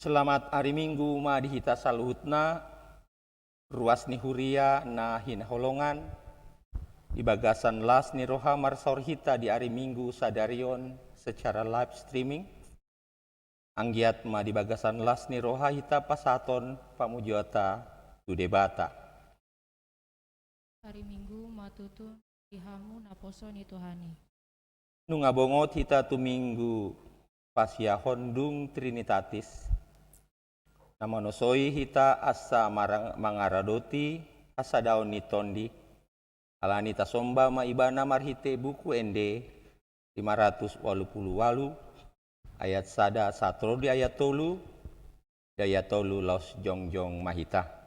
Selamat hari Minggu ma dihita saluhutna ruas ni huria na hinaholongan di bagasan las ni roha marsor hita di hari Minggu sadarion secara live streaming. Anggiat ma di bagasan las ni roha hita pasaton pamujiota tu debata. Hari Minggu matutu ihamu naposo ni Tuhani. Nungabongot hita tu Minggu pasya hondung Trinitatis. Namonosoi hita asa mangaradoti asa daun ni tondi. Alani tasomba maibana marhite buku ende 588 ayat sada satro di ayat tolu daya tolu los jongjong mahita.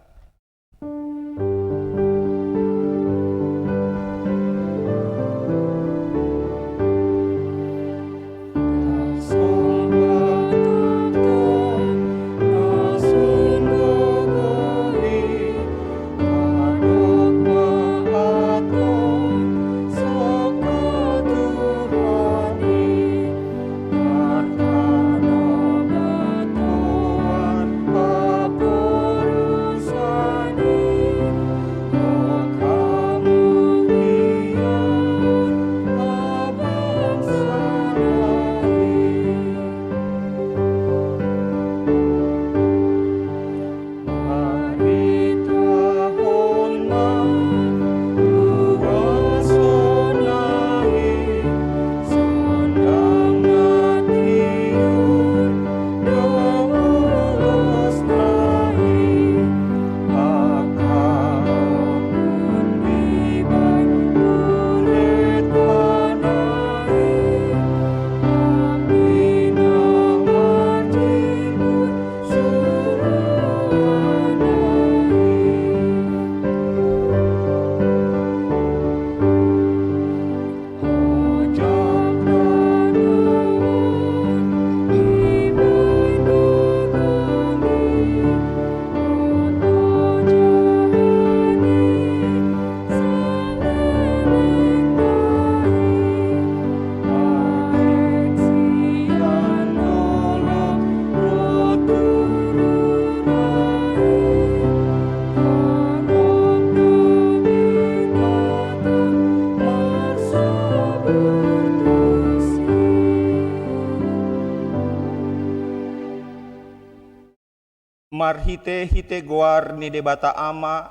Marhite hite goar ni debata ama,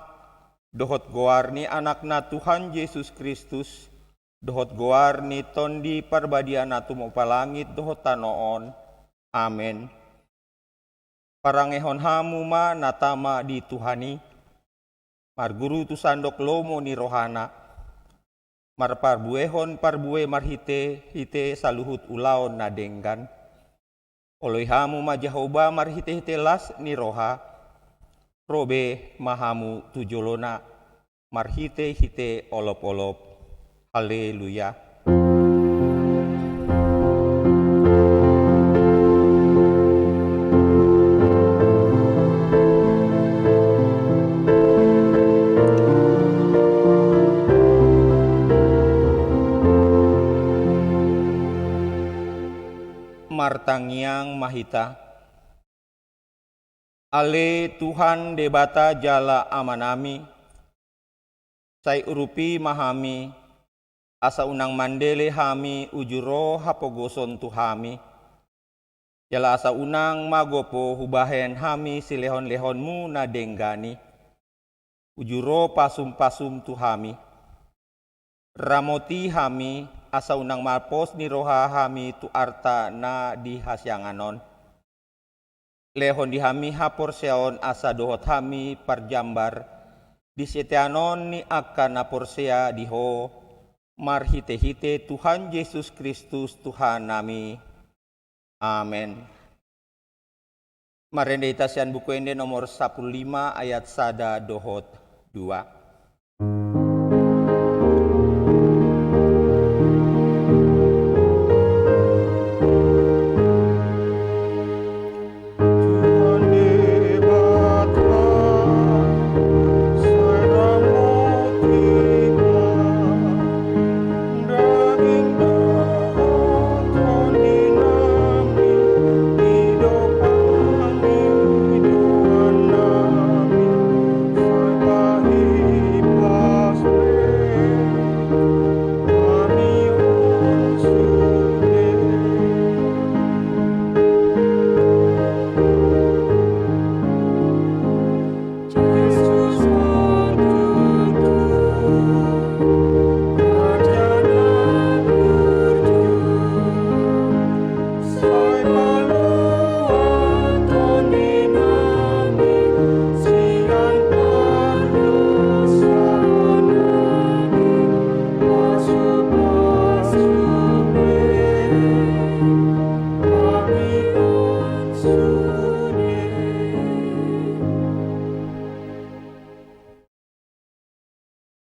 dohot goar ni anakna Tuhan Yesus Kristus, dohot goar ni tondi parbadiana tumo palangit dohot tanoon. Amen. Parangehon hamu ma natama di Tuhani, marguru tu sandok lomo ni rohana, marparbuehon parbue marhite hite saluhut ulaon na denggan. Oloi hamu ma Jehovah marhite-hite las ni roha, robe mahamu tujolona, marhite-hite olop-olop. Haleluya. Martangiang mahita. Ale Tuhan debata jala amanami, sai urupi mahami, asa unang mandele hami ujuro hapogoson tuhami. Jala asa unang magopo hubahen hami silehon-lehonmu na denggani, ujuro pasum-pasum tuhami. Ramoti hami asa unang mapos ni roha hami tu arta na dihasyanganon. Lehon di hami hapor seon asa dohot hami parjambar disetianon ni akan naporsea diho marhite-hite Tuhan Yesus Kristus Tuhan nami. Amen. Marende itasian buku ende nomor 15 ayat sada dohot 2. Daging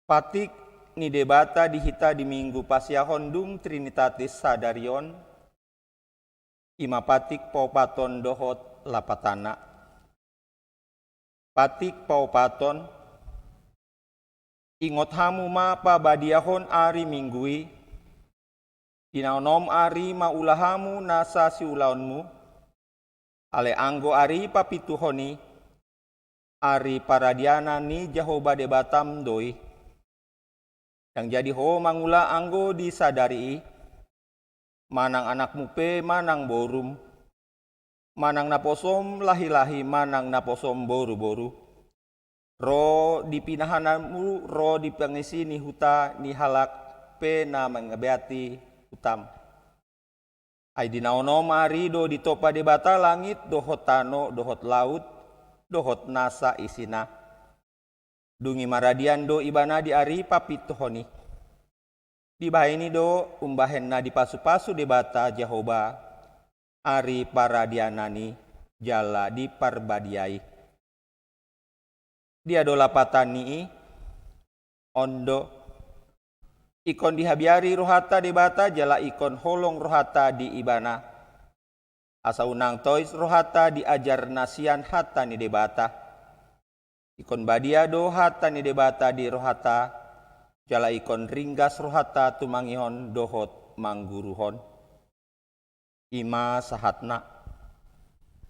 Patik ni debata dihita di minggu pasiahon dum Trinitatis Sadarion, ima patik paupaton dohot lapatana. Patik paupaton, ingot hamu ma pabadiahon ari minggui, dinaonom ari maulahamu nasa siulaonmu, ale anggo ari papituhoni, ari paradiana ni Jahoba debatam doi, yang jadi ho mangula anggo disadari, manang anakmu pe manang borum, manang naposom lahi-lahi manang naposom boru-boru, ro dipinahanamu ro dipangisi ni huta ni halak pe na mengebeati hutam. Ai dinaono mari do ditopa debata langit dohot tano dohot laut dohot nasa isina. Dungi maradian do ibana di ari papituhoni. Di bahini do umbahen na di pasu-pasu debata Jahoba ari paradianani jala di parbadiai. Dia do lapatani ondo ikon dihabiari rohata debata jala ikon holong rohata di ibana. Asa unang tois rohata diajar nasian hata ni debata. Ikon badia do hata ni debata di rohata, jala ikon ringgas rohata tumangihon dohot mangguruhon. Ima sahatna.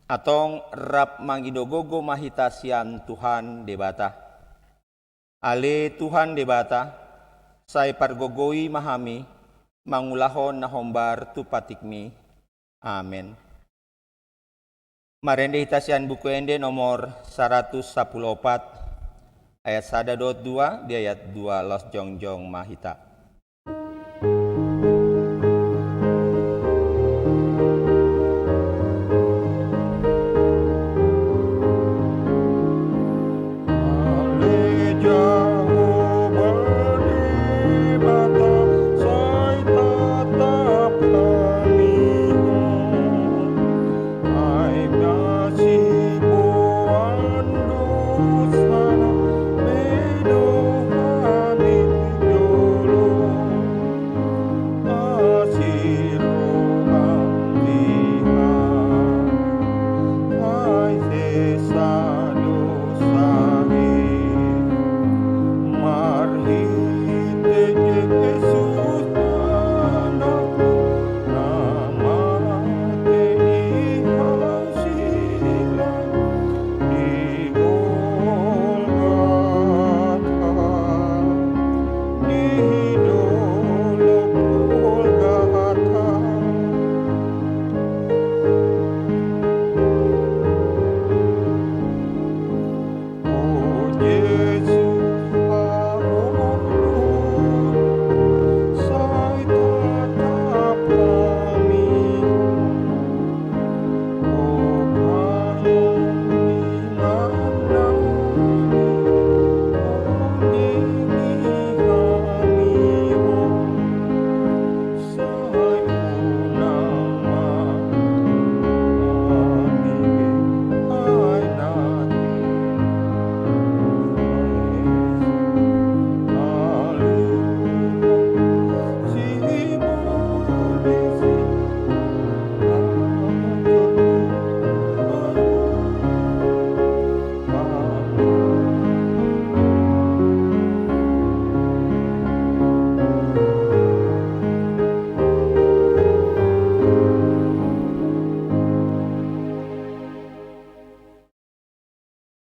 Atong rap mangidogogo mahitasian Tuhan debata. Ale Tuhan debata, say pargogoi mahami, mangulahon na hombar tu patikmi. Amen. Marende hitasian buku ende nomor 114 ayat 1.2 di ayat 2 los jongjong mahita.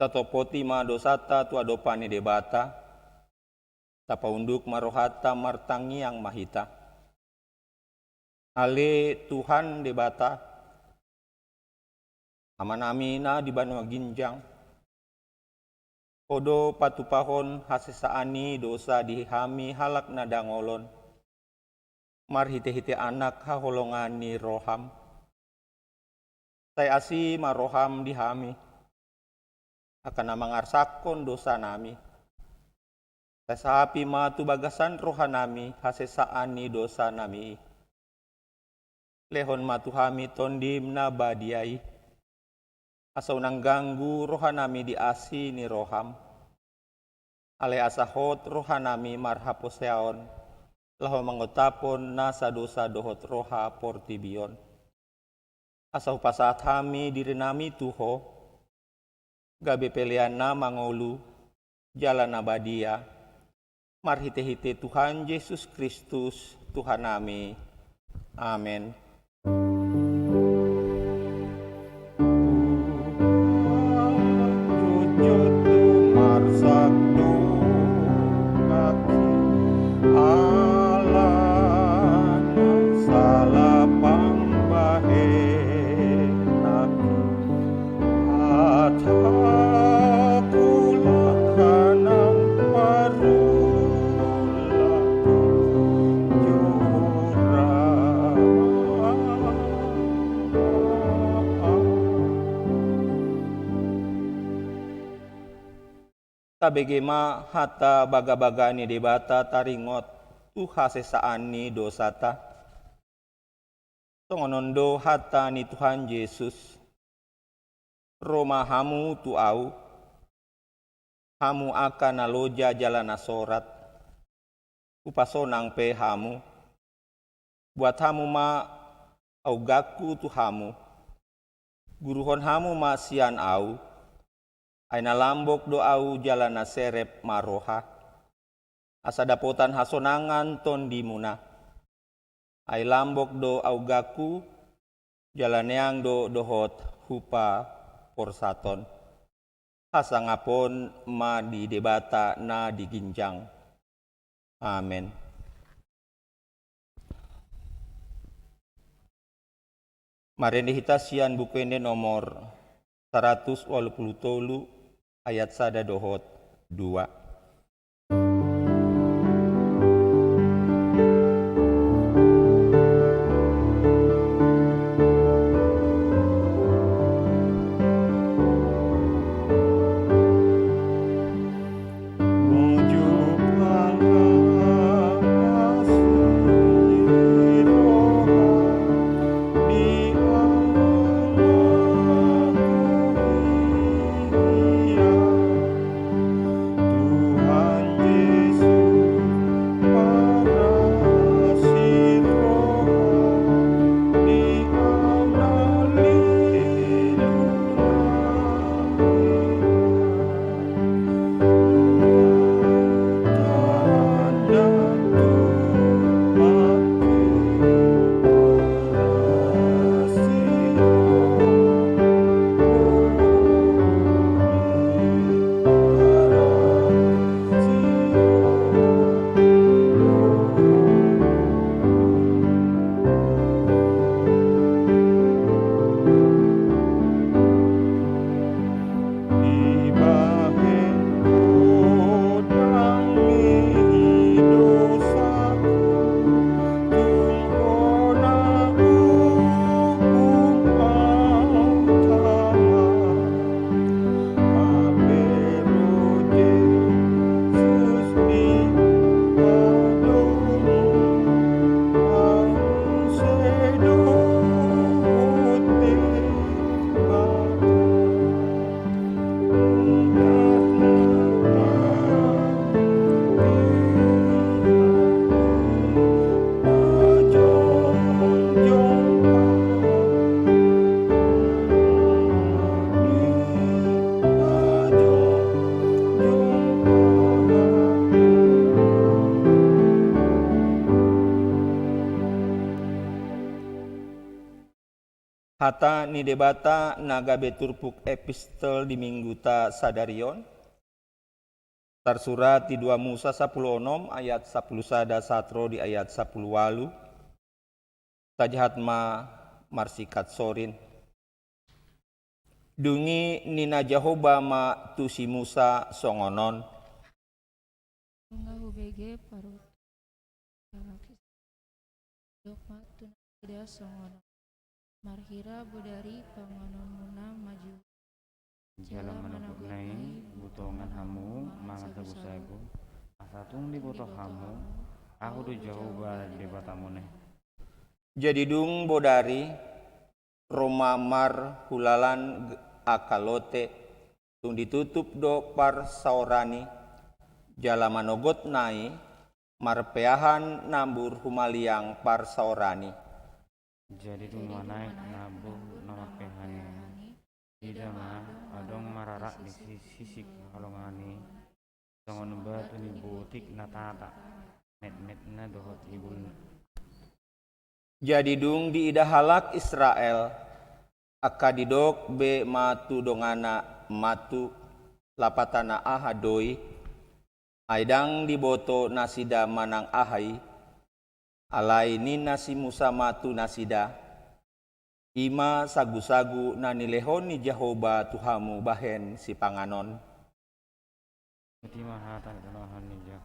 Tatopoti ma dosata tu adopani debata, tapaunduk marohata martangi yang mahita. Ale Tuhan debata, amanamina di banua ginjang, podo patupahon hasesaani dosa dihami halak nadangolon, marhite-hite anak haholongan ni roham, saya asi maroham dihami, akan mangarsakon dosa nami. Sasapi matu bagasan rohanami hasesaani dosa nami. Lehon matu hami tondim na badiai. Asaw nang ganggu rohanami di asi ni roham. Ale asahot rohanami marhaposeaon, laho mangotapon nasa dosa dohot roha portibion. Asahu pasaat hami dirinami tuho, gabe pelian na mangolu, jalan abadia, marhite-hite Tuhan Yesus Kristus, Tuhan nami. Amin. Tabegema hata baga-baga ni debata taringot tuha sesaan ni dosata. Tongonondo hata ni Tuhan Yesus. Roma hamu tu au. Hamu akan naloja jalan asorat. Upasonang pe hamu. Buat hamu ma au gaku tu hamu. Guruhon hamu ma sian au. Aina lambok do au jalan serep maroha. Asa dapotan hasonangan ton dimuna. Ai lambok do au gaku jalan yang do dohot hupa porsaton. Asa ngapon ma di debata na diginjang. Amen. Marende hitasian buku ini nomor 183 ayat sada dohot 2. Hata ni debata nagabe turpuk epistel di mingguta sadarion. Tersurat di 2 Musa 10 ayat 10 sada satro di ayat 10 walu. Sajahat ma marsikat sorin. Dungi nina Jehoba ma tu si Musa songonon. Nga hubege parut. Dokma tuna tidak songono. Marhira bodari panganon muna maju. Jalan manapun butongan hamu mangan sagu-sagu. Asatung di botok hamu, aku tu jauh di batamone. Jadi dung bodari Roma mar hulalan akalote tung ditutup do par saorani jala manogot nai marpeahan nambur humaliang parsaorani. Jadi tumanay nabuh nama pehani. Tidak mah adong mararak di sisik kalongani. Songon batu ni butik natata. Net na dohot ibul. Jadi dung di idahalak Israel akadidok be matu dongana matu lapatana ahadoi aidang diboto nasida manang ahai alai ni nasi Musa matu nasida ima sagu-sagu na nilehon ni Jehoba Tuhamu bahen si panganon. Iti mahatan kanahan niya.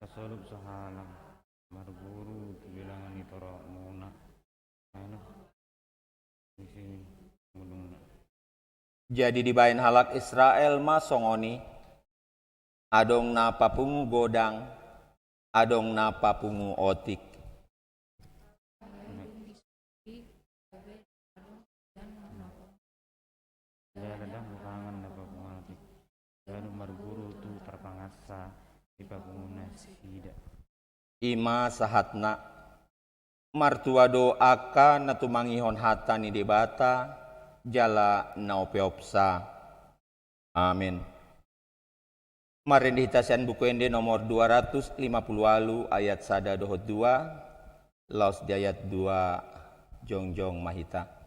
Kasolub sahalang marguru bilangan ni toro muna. Ano? Isi muluna. Jadi dibain halak Israel masongoni adong na papungu godang adong na papungu otik. Dadang bukangan na papungatik. Gano marguru tu terpangasa di papunguna sida. Ima sahatna martuado aka natumangihon hata ni debata jala naupeopsa. Amin. Marindihitasian buku ende nomor 250 ayat 1 dohot 2 laos di ayat 2 jongjong mahita.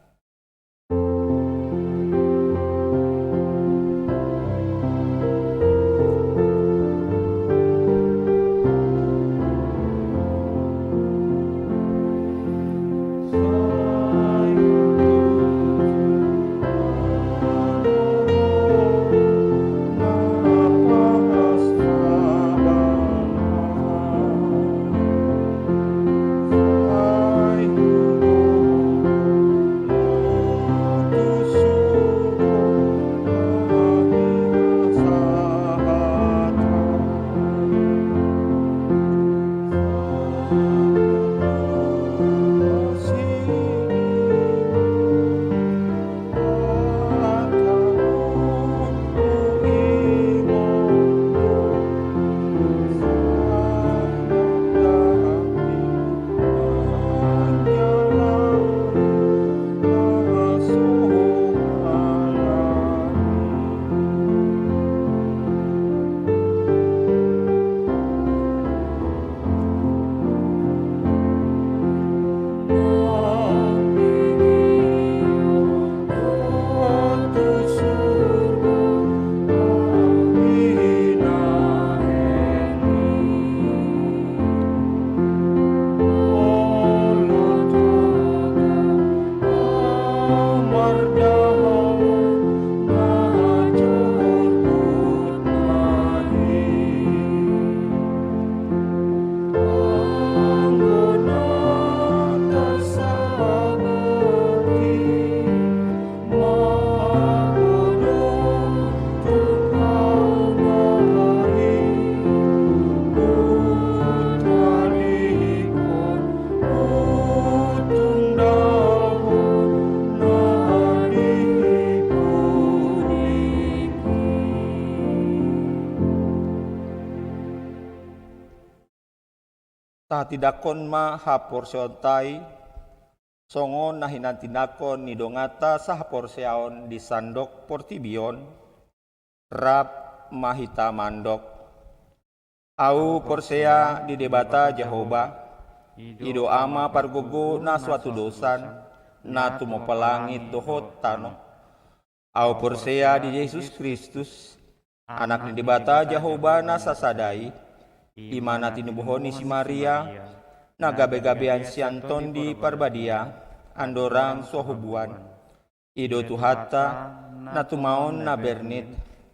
Tatidakon ma haporseontai songon nahinantinakon ni dongata sahaporseaon di sandok portibion rap mahita mandok au porsea di debata Jehoba ido ama pargogo na suatu dosan na tumopalangit dohot tano au porsea di Yesus Kristus anak ni debata Jehoba na sasadai imana tinubuhoni si Maria nagabe-gabean si Anton di Parbadia andorang sohubuan ido tuhata natumaon na bernit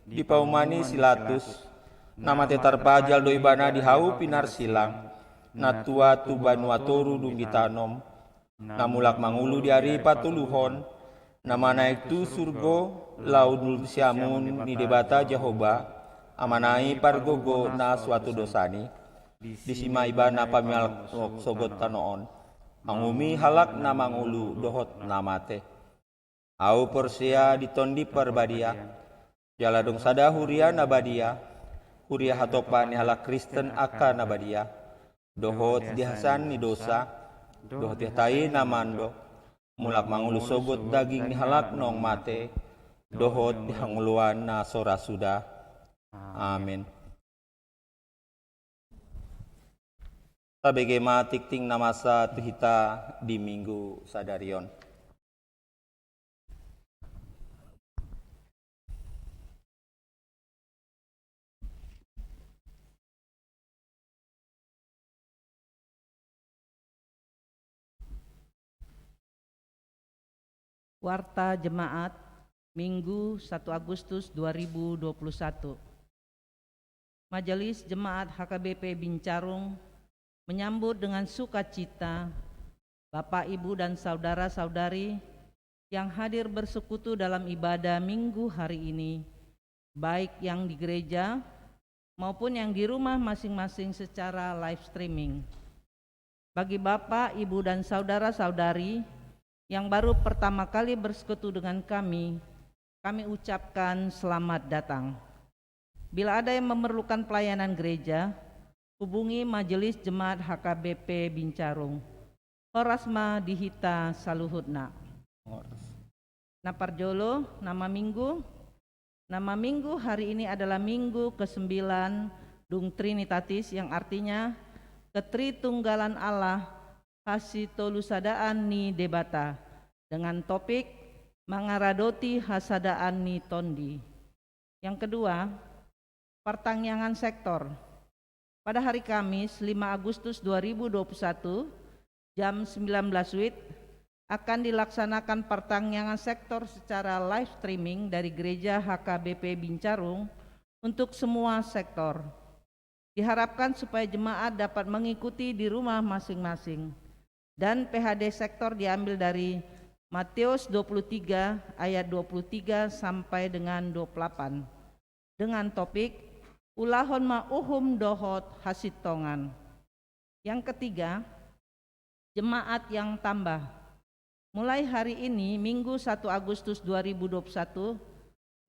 di paumani silatus nama tetar pajal do ibana di hau pinar silang natua tu banuatoru dung ditanom namulak mangulu di ari patuluhon nama naik tu surgo laudul siamun ni debata Jehoba amanai pargogo na suatu dosani disima ibana pamial sogot tanoon mangumi halak na mangulu dohot namate Au porsia ditondi perbadia, jaladong sada huria nabadia, huria hatopa ni hala Kristen aka nabadia, dohot dihasan ni dosa, dohot dihatai namando, mulak mangulu sogot daging ni halak nong mate, dohot dihanguluan na sora sudah. Amin. Sabege matikting na masa tuhita di minggu sadarion. Warta Jemaat Minggu 1 Agustus 2021. Majelis Jemaat HKBP Bincarung menyambut dengan sukacita Bapak, Ibu, dan saudara-saudari yang hadir bersekutu dalam ibadah Minggu hari ini, baik yang di gereja maupun yang di rumah masing-masing secara live streaming. Bagi Bapak, Ibu, dan saudara-saudari yang baru pertama kali bersekutu dengan kami ucapkan selamat datang. Bila ada yang memerlukan pelayanan gereja, hubungi Majelis Jemaat HKBP Bincarung. Horasma dihita saluhutna. Naparjolo, nama minggu. Nama minggu hari ini adalah minggu ke-9 Dung Trinitatis, yang artinya Ketritunggalan Allah hasitolusadaan ni debata, dengan topik mangaradoti hasadaan ni tondi. Yang kedua, pertangyangan sektor. Pada hari Kamis 5 Agustus 2021 jam 19 WIB akan dilaksanakan pertangyangan sektor secara live streaming dari Gereja HKBP Bincarung untuk semua sektor. Diharapkan supaya jemaat dapat mengikuti di rumah masing-masing. Dan PHD sektor diambil dari Matius 23 ayat 23 sampai dengan 28 dengan topik ulahon ma'uhum dohot hasitongan. Yang ketiga, jemaat yang tambah. Mulai hari ini Minggu 1 Agustus 2021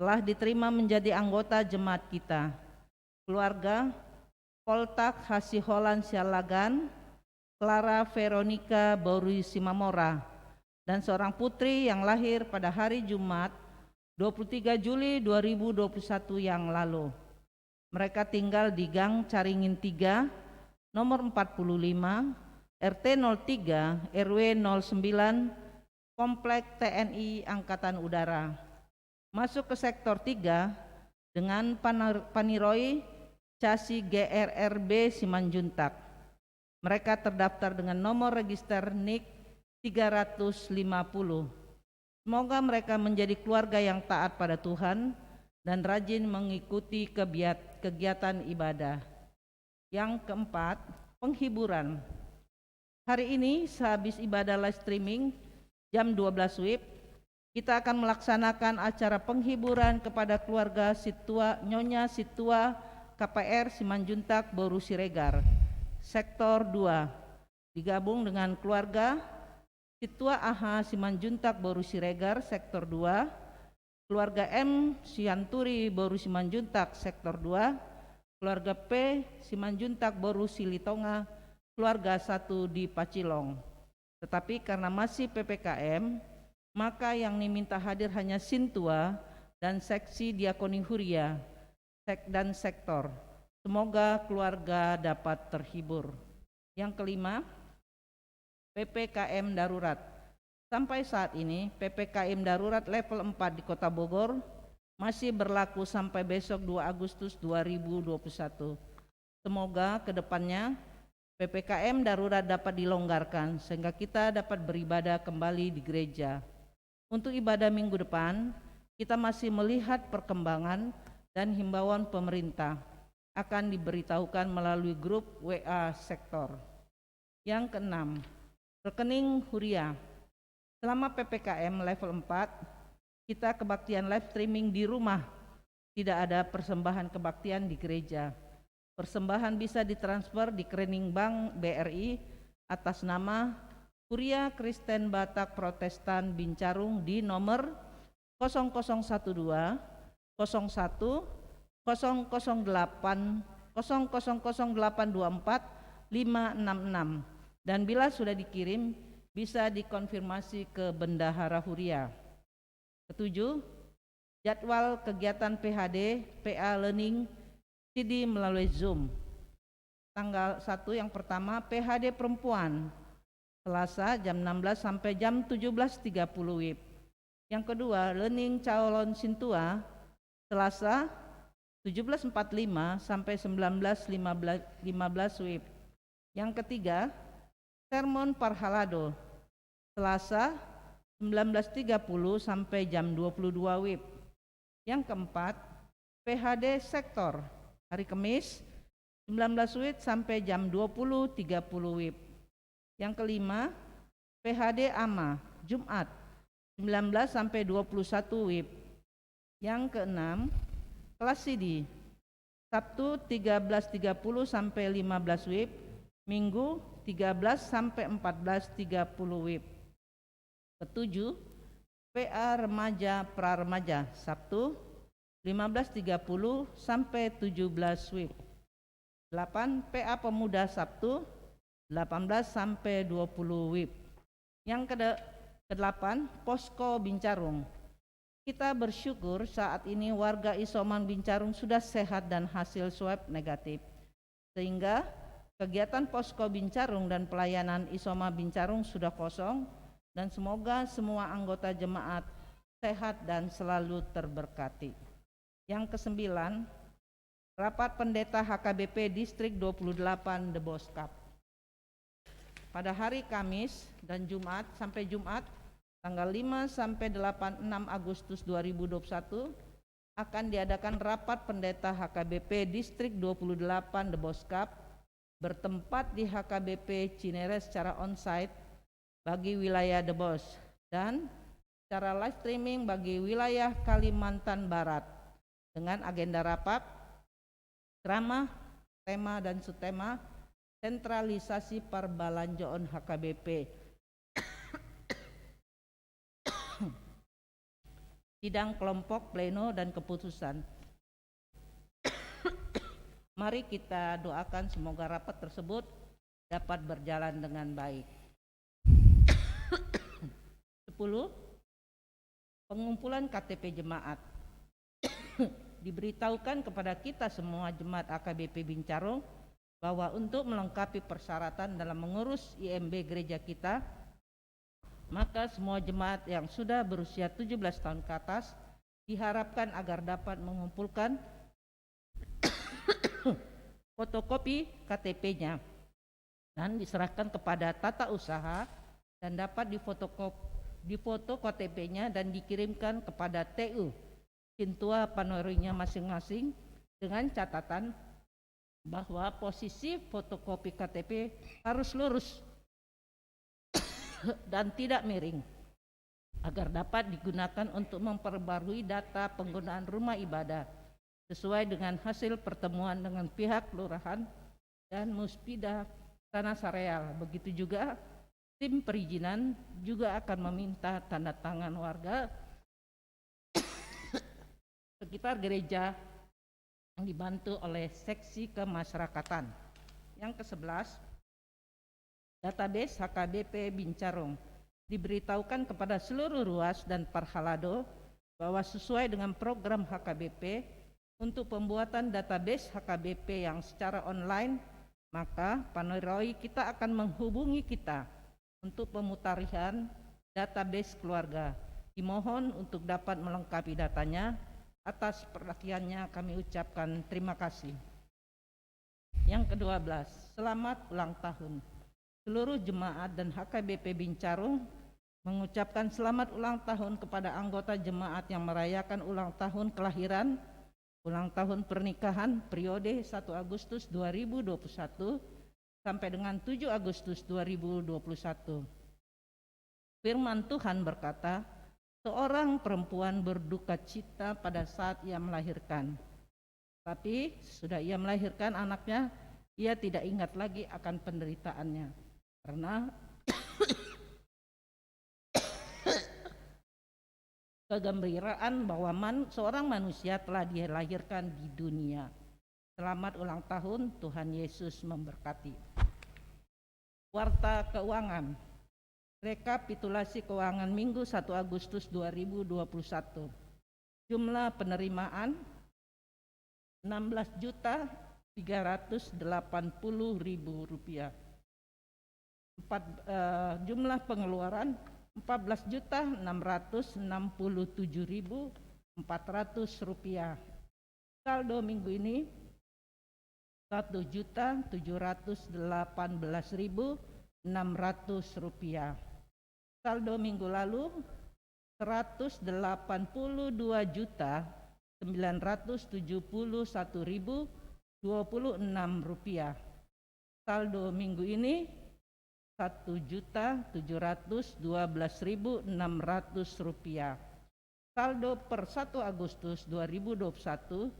telah diterima menjadi anggota jemaat kita. Keluarga Poltak Hasiholan Sialagan, Clara Veronica Bauri Simamora, dan seorang putri yang lahir pada hari Jumat 23 Juli 2021 yang lalu. Mereka tinggal di Gang Caringin 3, nomor 45, RT 03, RW 09, Komplek TNI Angkatan Udara. Masuk ke sektor 3 dengan Paniroi Casi GRRB Simanjuntak. Mereka terdaftar dengan nomor register NIK 350. Semoga mereka menjadi keluarga yang taat pada Tuhan dan rajin mengikuti kegiatan ibadah. Yang keempat, penghiburan. Hari ini sehabis ibadah live streaming jam 12 WIB, kita akan melaksanakan acara penghiburan kepada keluarga Nyonya Situa KPR Simanjuntak Boru Siregar. Sektor 2 digabung dengan keluarga Situa AHA Simanjuntak Boru Siregar Sektor 2, keluarga M Sianturi Boru Simanjuntak Sektor 2, keluarga P Simanjuntak Boru Silitonga keluarga 1 di Pacilong. Tetapi karena masih PPKM, maka yang diminta hadir hanya Sintua dan seksi Diakoni Huria dan sektor. Semoga keluarga dapat terhibur. Yang kelima, PPKM darurat. Sampai saat ini PPKM darurat level 4 di Kota Bogor masih berlaku sampai besok 2 Agustus 2021. Semoga kedepannya PPKM darurat dapat dilonggarkan sehingga kita dapat beribadah kembali di gereja. Untuk ibadah minggu depan, kita masih melihat perkembangan dan himbauan pemerintah akan diberitahukan melalui grup WA sektor. Yang keenam, rekening Huria. Selama PPKM level 4, kita kebaktian live streaming di rumah. Tidak ada persembahan kebaktian di gereja. Persembahan bisa ditransfer di rekening Bank BRI atas nama Kuria Kristen Batak Protestan Bincarung di nomor 0012 01 008 566 dan bila sudah dikirim bisa dikonfirmasi ke Bendahara Huria. Ketujuh, jadwal kegiatan PHD PA Learning CD melalui Zoom. Tanggal 1 yang pertama PHD perempuan Selasa jam 16 sampai jam 17.30 WIB. Yang kedua Learning Calon Sintua Selasa 17.45 sampai 19.15 WIB. Yang ketiga Sermon Parhalado Selasa 19.30 sampai jam 22 WIB. Yang keempat PHD Sektor hari Kamis 19 WIB sampai jam 20.30 WIB. Yang kelima PHD AMA Jumat 19 sampai 21 WIB. Yang keenam kelas CD Sabtu 13.30 sampai 15 WIB, Minggu 13 sampai 14.30 WIB. Ketujuh, PA Remaja Praremaja Sabtu 15.30 sampai 17 WIB. 8. PA Pemuda Sabtu 18 sampai 20 WIB. Yang ke-8 Posko Bincarung. Kita bersyukur saat ini warga isoman Bincarung sudah sehat dan hasil swab negatif, sehingga kegiatan Posko Bincarung dan pelayanan Isoma Bincarung sudah kosong, dan semoga semua anggota jemaat sehat dan selalu terberkati. Yang ke-9, Rapat Pendeta HKBP Distrik 28 The Boskap. Pada hari Kamis dan Jumat sampai Jumat tanggal 5 sampai 6 Agustus 2021 akan diadakan Rapat Pendeta HKBP Distrik 28 The Boskap bertempat di HKBP Cinere secara onsite bagi wilayah The Bos dan secara live streaming bagi wilayah Kalimantan Barat dengan agenda rapat, ceramah, tema dan subtema sentralisasi perbelanjaan HKBP, sidang kelompok, pleno dan keputusan. Mari kita doakan semoga rapat tersebut dapat berjalan dengan baik. 10. Pengumpulan KTP jemaat. Diberitahukan kepada kita semua jemaat AKBP Bincarung bahwa untuk melengkapi persyaratan dalam mengurus IMB gereja kita, maka semua jemaat yang sudah berusia 17 tahun ke atas diharapkan agar dapat mengumpulkan fotokopi KTP-nya dan diserahkan kepada tata usaha dan dapat difoto KTP-nya dan dikirimkan kepada TU Sintua Panorinya masing-masing dengan catatan bahwa posisi fotokopi KTP harus lurus dan tidak miring agar dapat digunakan untuk memperbarui data penggunaan rumah ibadah sesuai dengan hasil pertemuan dengan pihak kelurahan dan Muspida Tanah Sareal. Begitu juga tim perizinan juga akan meminta tanda tangan warga sekitar gereja yang dibantu oleh seksi kemasyarakatan. Yang ke-11, database HKBP Bincarung. Diberitahukan kepada seluruh ruas dan parhalado bahwa sesuai dengan program HKBP untuk pembuatan database HKBP yang secara online, maka Panoroi kita akan menghubungi kita untuk pemutarian database keluarga. Dimohon untuk dapat melengkapi datanya. Atas perhatiannya kami ucapkan terima kasih. Yang ke-12, selamat ulang tahun. Seluruh jemaat dan HKBP Bincarung mengucapkan selamat ulang tahun kepada anggota jemaat yang merayakan ulang tahun kelahiran, ulang tahun pernikahan periode 1 Agustus 2021 sampai dengan 7 Agustus 2021. Firman Tuhan berkata, seorang perempuan berduka cita pada saat ia melahirkan. Tapi sudah ia melahirkan anaknya, ia tidak ingat lagi akan penderitaannya. Karena kegembiraan bahwa seorang manusia telah dilahirkan di dunia. Selamat ulang tahun, Tuhan Yesus memberkati. Warta keuangan. Rekapitulasi keuangan Minggu 1 Agustus 2021. Jumlah penerimaan 16.380.000 rupiah. Jumlah pengeluaran 14.667.400 rupiah. Saldo minggu ini 1.718.600 rupiah. Saldo minggu lalu 182.971.026 rupiah. Saldo minggu ini 1.712.600 rupiah. Saldo per 1 Agustus 2021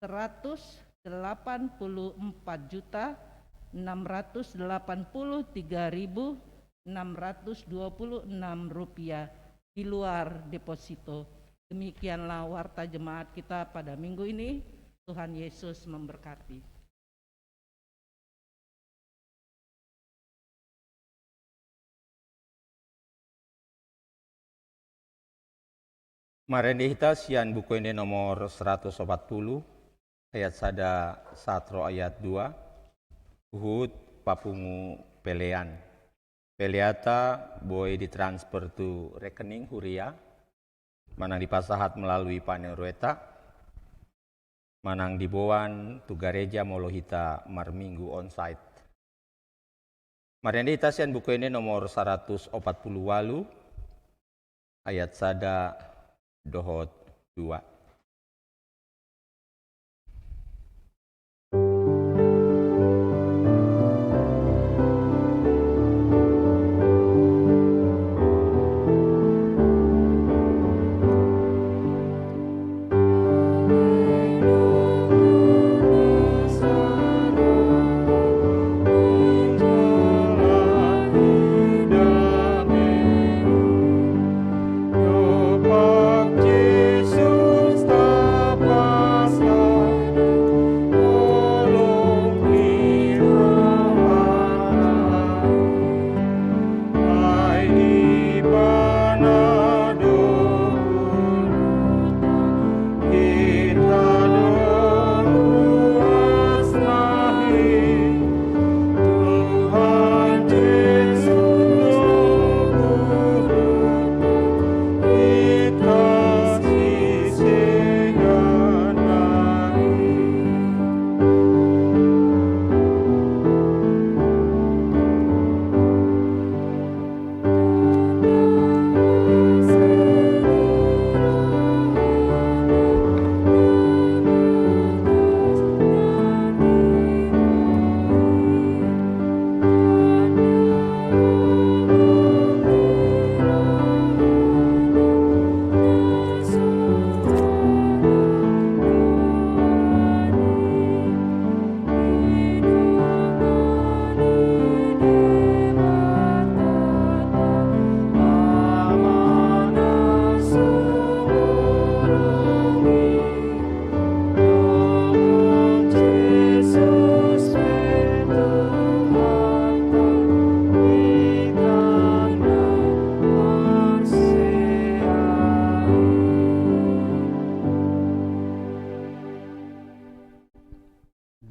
184.683.626 rupiah di luar deposito. Demikianlah warta jemaat kita pada minggu ini. Tuhan Yesus memberkati. Maren dihita sian buku ini nomor 140 ayat sada satro ayat 2 uhud papungu pelean. Peleata boy ditransfer tu rekening huria manang dipasahat melalui panel rueta manang diboan tu gareja molohita marminggu onsite. Maren dihita sian buku ini nomor 148 ayat sada dohot 2.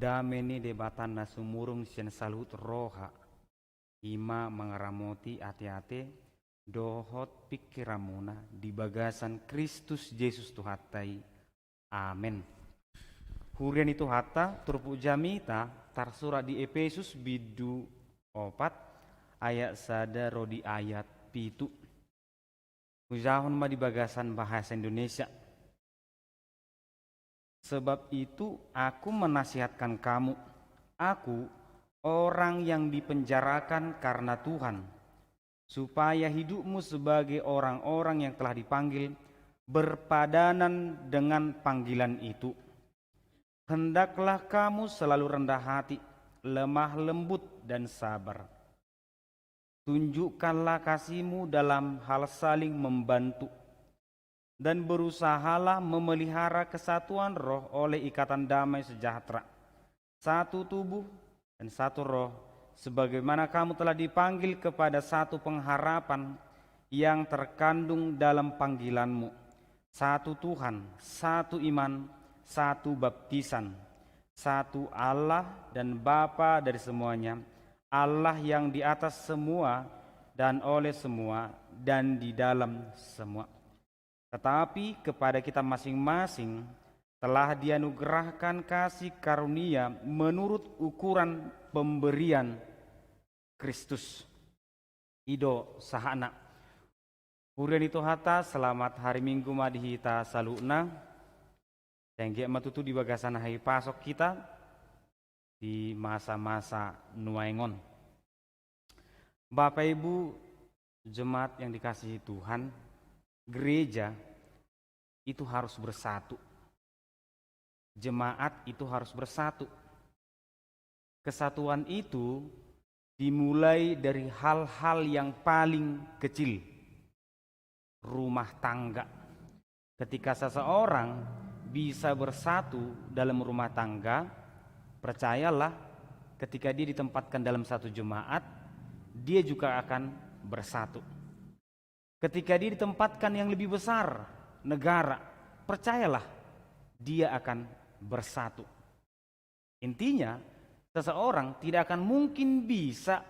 Dameni debatan na sumurung sian salut roha ima mengeramoti ate-ate dohot pikiramuna di bagasan Kristus Yesus Tuhatai. Amin. Hurian itu hatta turpu jamita tarsura di Efesus bidu 4 ayat sada rodi ayat pitu. Ujahon ma di bagasan bahasa Indonesia. Sebab itu aku menasihatkan kamu, aku orang yang dipenjarakan karena Tuhan, supaya hidupmu sebagai orang-orang yang telah dipanggil berpadanan dengan panggilan itu. Hendaklah kamu selalu rendah hati, lemah lembut dan sabar. Tunjukkanlah kasihmu dalam hal saling membantu. dan berusahalah memelihara kesatuan roh oleh ikatan damai sejahtera. Satu tubuh dan satu roh, sebagaimana kamu telah dipanggil kepada satu pengharapan yang terkandung dalam panggilanmu. Satu Tuhan, satu iman, satu baptisan, satu Allah dan Bapa dari semuanya, Allah yang di atas semua dan oleh semua dan di dalam semua. Tetapi kepada kita masing-masing telah dianugerahkan kasih karunia menurut ukuran pemberian Kristus. Ido sahana. Hurian itu hata selamat hari Minggu madihita saluna. Tengge matutu di bagasan hai pasok kita di masa-masa nuaingon. Bapak Ibu jemaat yang dikasihi Tuhan, gereja itu harus bersatu. Jemaat itu harus bersatu. Kesatuan itu dimulai dari hal-hal yang paling kecil. Rumah tangga. Ketika seseorang bisa bersatu dalam rumah tangga, percayalah ketika dia ditempatkan dalam satu jemaat, dia juga akan bersatu. Ketika dia ditempatkan yang lebih besar, negara, percayalah dia akan bersatu. Intinya, seseorang tidak akan mungkin bisa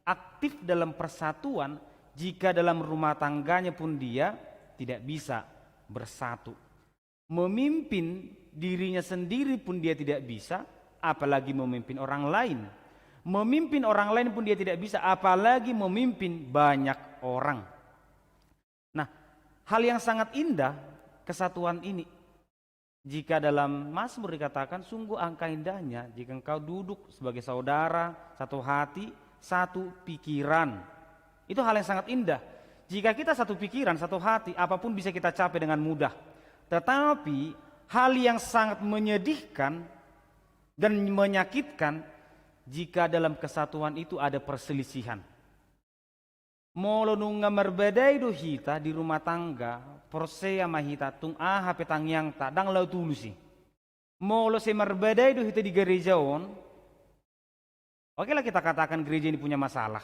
aktif dalam persatuan jika dalam rumah tangganya pun dia tidak bisa bersatu. Memimpin dirinya sendiri pun dia tidak bisa, apalagi memimpin orang lain. Memimpin orang lain pun dia tidak bisa, apalagi memimpin banyak orang. Nah, hal yang sangat indah kesatuan ini. Jika dalam Mazmur dikatakan, sungguh angka indahnya jika engkau duduk sebagai saudara, satu hati, satu pikiran. Itu hal yang sangat indah. Jika kita satu pikiran, satu hati, apapun bisa kita capai dengan mudah. Tetapi hal yang sangat menyedihkan dan menyakitkan jika dalam kesatuan itu ada perselisihan. Molo nunga merbedai do hita di rumah tangga, porsea mahita tung aha petang yang tak dang lau tulusi. Molo se merbedai do hita di gereja on. Oke lah kita katakan gereja ini punya masalah.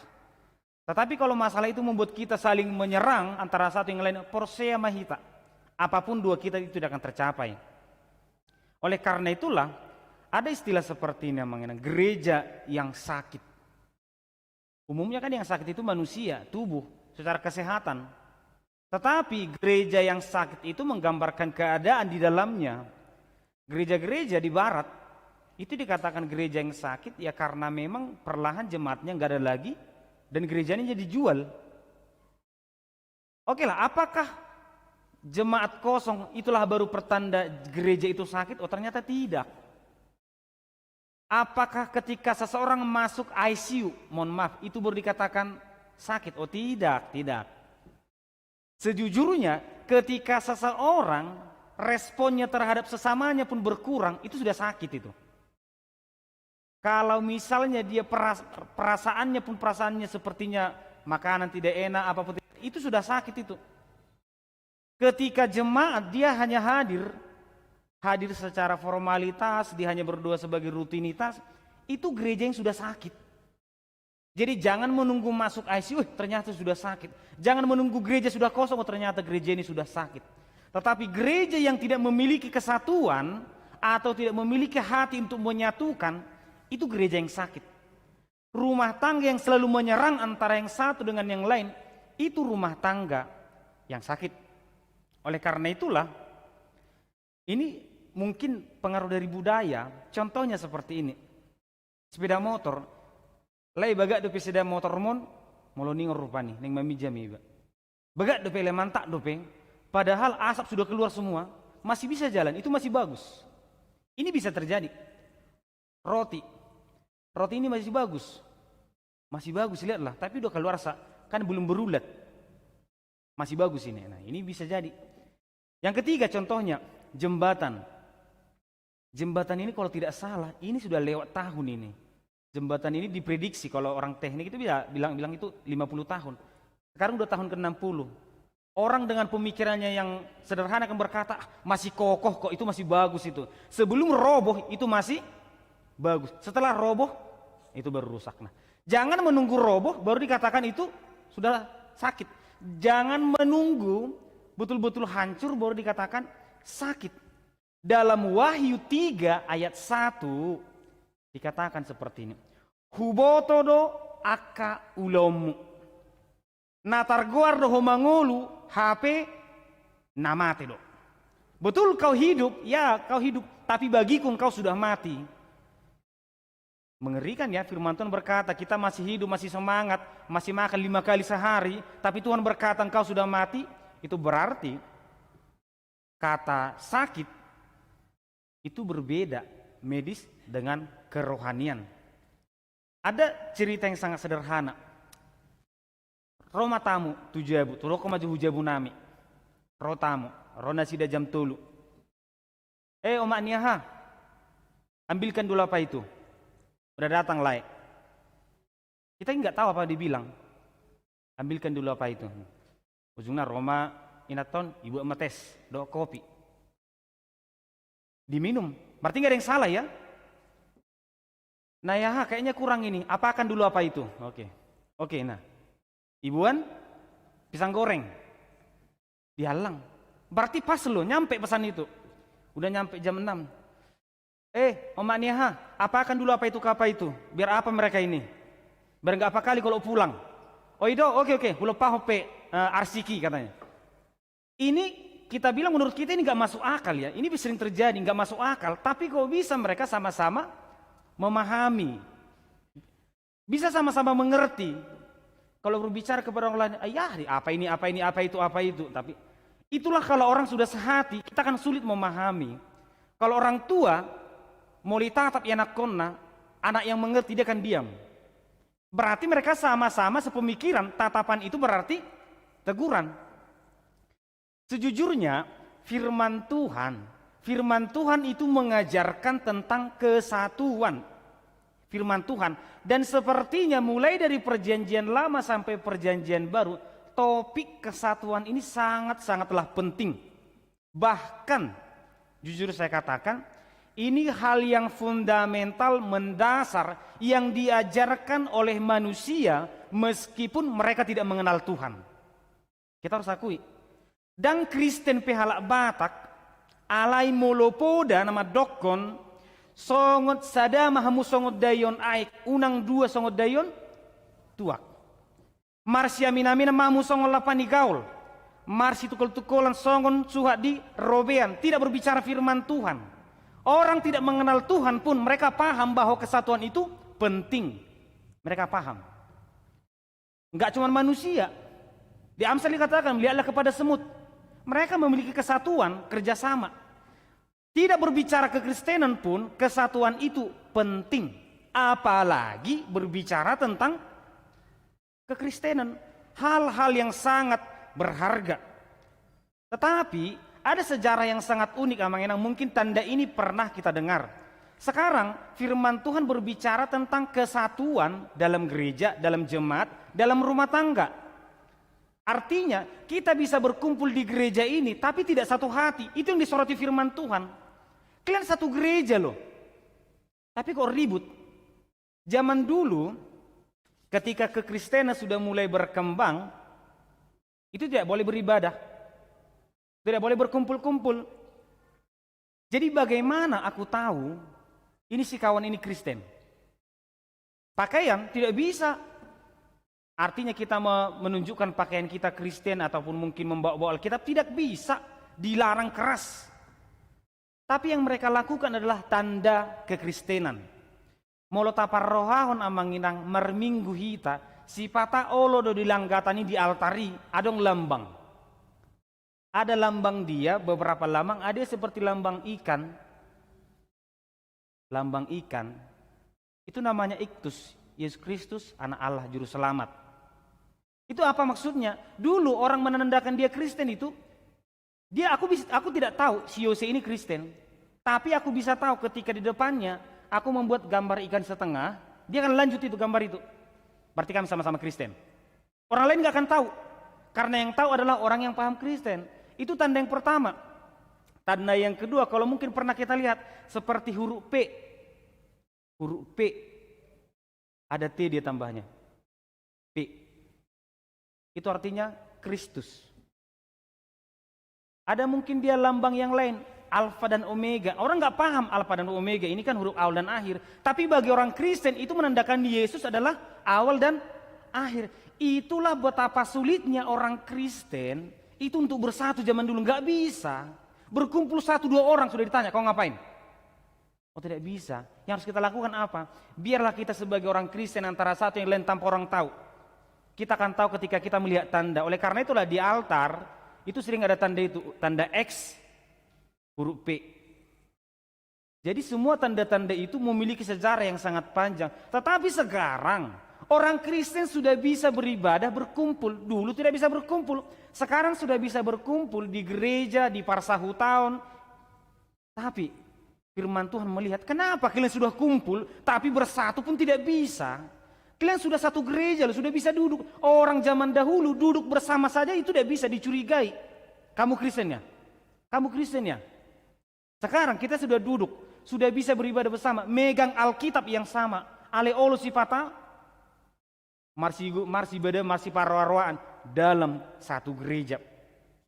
Tetapi kalau masalah itu membuat kita saling menyerang antara satu yang lain, porsea mahita, apapun dua kita itu tidak akan tercapai. Oleh karena itulah ada istilah seperti ini mengenai gereja yang sakit. Umumnya kan yang sakit itu manusia, tubuh, secara kesehatan. Tetapi gereja yang sakit itu menggambarkan keadaan di dalamnya. Gereja-gereja di barat itu dikatakan gereja yang sakit ya karena memang perlahan jemaatnya nggak ada lagi. Dan gerejanya jadi jual. Oke lah, apakah jemaat kosong itulah baru pertanda gereja itu sakit? Oh ternyata tidak. Apakah ketika seseorang masuk ICU, mohon maaf, itu baru dikatakan sakit? Oh tidak, tidak. Sejujurnya ketika seseorang responnya terhadap sesamanya pun berkurang, itu sudah sakit itu. Kalau misalnya dia perasaannya sepertinya makanan tidak enak, apapun itu sudah sakit itu. Ketika jemaat dia hanya hadir secara formalitas, dia hanya berdoa sebagai rutinitas, itu gereja yang sudah sakit. Jadi jangan menunggu masuk ICU, ternyata sudah sakit. Jangan menunggu gereja sudah kosong, ternyata gereja ini sudah sakit. Tetapi gereja yang tidak memiliki kesatuan atau tidak memiliki hati untuk menyatukan, itu gereja yang sakit. Rumah tangga yang selalu menyerang antara yang satu dengan yang lain, itu rumah tangga yang sakit. Oleh karena itulah, ini mungkin pengaruh dari budaya. Contohnya seperti ini. Sepeda motor, lai bagak dope sepeda motor mon, molo ningor rupani, ning mamija mi. Bagak dope le mantak dope, padahal asap sudah keluar semua, masih bisa jalan, itu masih bagus. Ini bisa terjadi. Roti ini masih bagus, lihatlah. Tapi udah keluar kan belum berulat, masih bagus ini. Nah ini bisa jadi. Yang ketiga contohnya jembatan. Jembatan ini kalau tidak salah, ini sudah lewat tahun ini. Jembatan ini diprediksi kalau orang teknik itu bisa bilang itu 50 tahun. Sekarang udah tahun ke-60. Orang dengan pemikirannya yang sederhana akan berkata, "Ah, masih kokoh kok, itu masih bagus itu." Sebelum roboh itu masih bagus. Setelah roboh itu baru rusak. Nah, jangan menunggu roboh baru dikatakan itu sudah sakit. Jangan menunggu betul-betul hancur baru dikatakan sakit. Dalam Wahyu 3 ayat 1 dikatakan seperti ini. Hubotodo aka ulomu. Natar guardo homangolu HP namate do. Betul kau hidup, ya kau hidup, tapi bagiku kau sudah mati. Mengerikan ya, firman Tuhan berkata kita masih hidup, masih semangat, masih makan 5 kali sehari, tapi Tuhan berkata engkau sudah mati. Itu berarti kata sakit itu berbeda medis dengan kerohanian. Ada cerita yang sangat sederhana. Roma tamu tujabu, tuloko maju hujabu nami. Rotamu, rona sida jam tulu. Omak niaha, ambilkan dulu apa itu. Udah datang layak. Kita nggak tahu apa dibilang. Ambilkan dulu apa itu. Ujungnya Roma inaton ibu tes do kopi. Diminum. Berarti nggak ada yang salah ya. Nah ya kayaknya kurang ini. Apakan dulu apa itu? Oke. Nah, ibuan pisang goreng dihalang. Berarti pas lo nyampe pesan itu. Udah nyampe jam 6. Omak Niaha, apakan dulu apa itu? Biar apa mereka ini? Biar nggak apa kali kalau pulang. Oh itu oke. Hulo pahope arsiki katanya. Ini kita bilang menurut kita ini nggak masuk akal ya. Ini sering terjadi nggak masuk akal. Tapi kok bisa mereka sama-sama memahami, bisa sama-sama mengerti. Kalau berbicara kepada orang lain, apa itu. Tapi itulah kalau orang sudah sehati, kita akan sulit memahami. Kalau orang tua mau ditatap anak konna, anak yang mengerti dia akan diam. Berarti mereka sama-sama sepemikiran, tatapan itu berarti teguran. Sejujurnya firman Tuhan itu mengajarkan tentang kesatuan. Firman Tuhan, dan sepertinya mulai dari perjanjian lama sampai perjanjian baru, topik kesatuan ini sangatlah penting. Bahkan jujur saya katakan, ini hal yang fundamental, mendasar, yang diajarkan oleh manusia meskipun mereka tidak mengenal Tuhan. Kita harus akui. Dan Kristen pehalak Batak, alai molopoda nama dokon, songot sadama hamu songot dayon aik, unang 2 songot dayon, tuak. Marsia minamina mamu songot lapani gaul, marsi tukul-tukulan songon suhat di robean, tidak berbicara firman Tuhan. Orang tidak mengenal Tuhan pun mereka paham bahwa kesatuan itu penting. Mereka paham. Enggak cuma manusia. Di Amsal dikatakan, lihatlah kepada semut. Mereka memiliki kesatuan, kerjasama. Tidak berbicara kekristenan pun, kesatuan itu penting. Apalagi berbicara tentang kekristenan. Hal-hal yang sangat berharga. Tetapi ada sejarah yang sangat unik Amang Enang, mungkin tanda ini pernah kita dengar. Sekarang firman Tuhan berbicara tentang kesatuan dalam gereja, dalam jemaat, dalam rumah tangga. Artinya kita bisa berkumpul di gereja ini tapi tidak satu hati. Itu yang disoroti firman Tuhan. Kalian satu gereja loh, tapi kok ribut. Zaman dulu ketika kekristenan sudah mulai berkembang, itu tidak boleh beribadah, tidak boleh berkumpul-kumpul. Jadi bagaimana aku tahu ini si kawan ini Kristen? Pakaian tidak bisa. Artinya kita menunjukkan pakaian kita Kristen ataupun mungkin membawa Alkitab, tidak bisa, dilarang keras. Tapi yang mereka lakukan adalah tanda kekristenan. Molo tapar rohahon amanginang merminggu hita, si pata olo do dilanggatani di altari, adong lambang. Ada lambang dia, beberapa lambang, ada seperti lambang ikan. Lambang ikan, itu namanya iktus, Yesus Kristus, anak Allah, juru selamat. Itu apa maksudnya? Dulu orang menandakan dia Kristen itu, aku tidak tahu si Yose ini Kristen, tapi aku bisa tahu ketika di depannya aku membuat gambar ikan setengah, dia akan lanjut itu gambar itu. Berarti kami sama-sama Kristen. Orang lain nggak akan tahu. Karena yang tahu adalah orang yang paham Kristen. Itu tanda yang pertama. Tanda yang kedua, kalau mungkin pernah kita lihat, seperti huruf P. Huruf P. Ada T dia tambahnya. P. Itu artinya Kristus. Ada mungkin dia lambang yang lain, Alfa dan Omega. Orang nggak paham Alfa dan Omega, ini kan huruf awal dan akhir. Tapi bagi orang Kristen itu menandakan Yesus adalah awal dan akhir. Itulah betapa sulitnya orang Kristen itu untuk bersatu zaman dulu. Nggak bisa. Berkumpul 1-2 orang sudah ditanya, kau ngapain? Oh tidak bisa. Yang harus kita lakukan apa? Biarlah kita sebagai orang Kristen antara satu yang lain tanpa orang tahu. Kita akan tahu ketika kita melihat tanda. Oleh karena itulah di altar itu sering ada tanda itu, tanda X, huruf P. Jadi semua tanda-tanda itu memiliki sejarah yang sangat panjang. Tetapi sekarang orang Kristen sudah bisa beribadah, berkumpul. Dulu tidak bisa berkumpul. Sekarang sudah bisa berkumpul di gereja, di parsahu tahun. Tapi firman Tuhan melihat, kenapa kalian sudah kumpul tapi bersatu pun tidak bisa? Kalian sudah satu gereja, sudah bisa duduk. Orang zaman dahulu duduk bersama saja itu tidak bisa dicurigai. Kamu Kristen ya? Kamu Kristen ya? Sekarang kita sudah duduk, sudah bisa beribadah bersama, megang Alkitab yang sama. Ale olo sifata, marsi ibadah, marsi parwarwaan dalam satu gereja.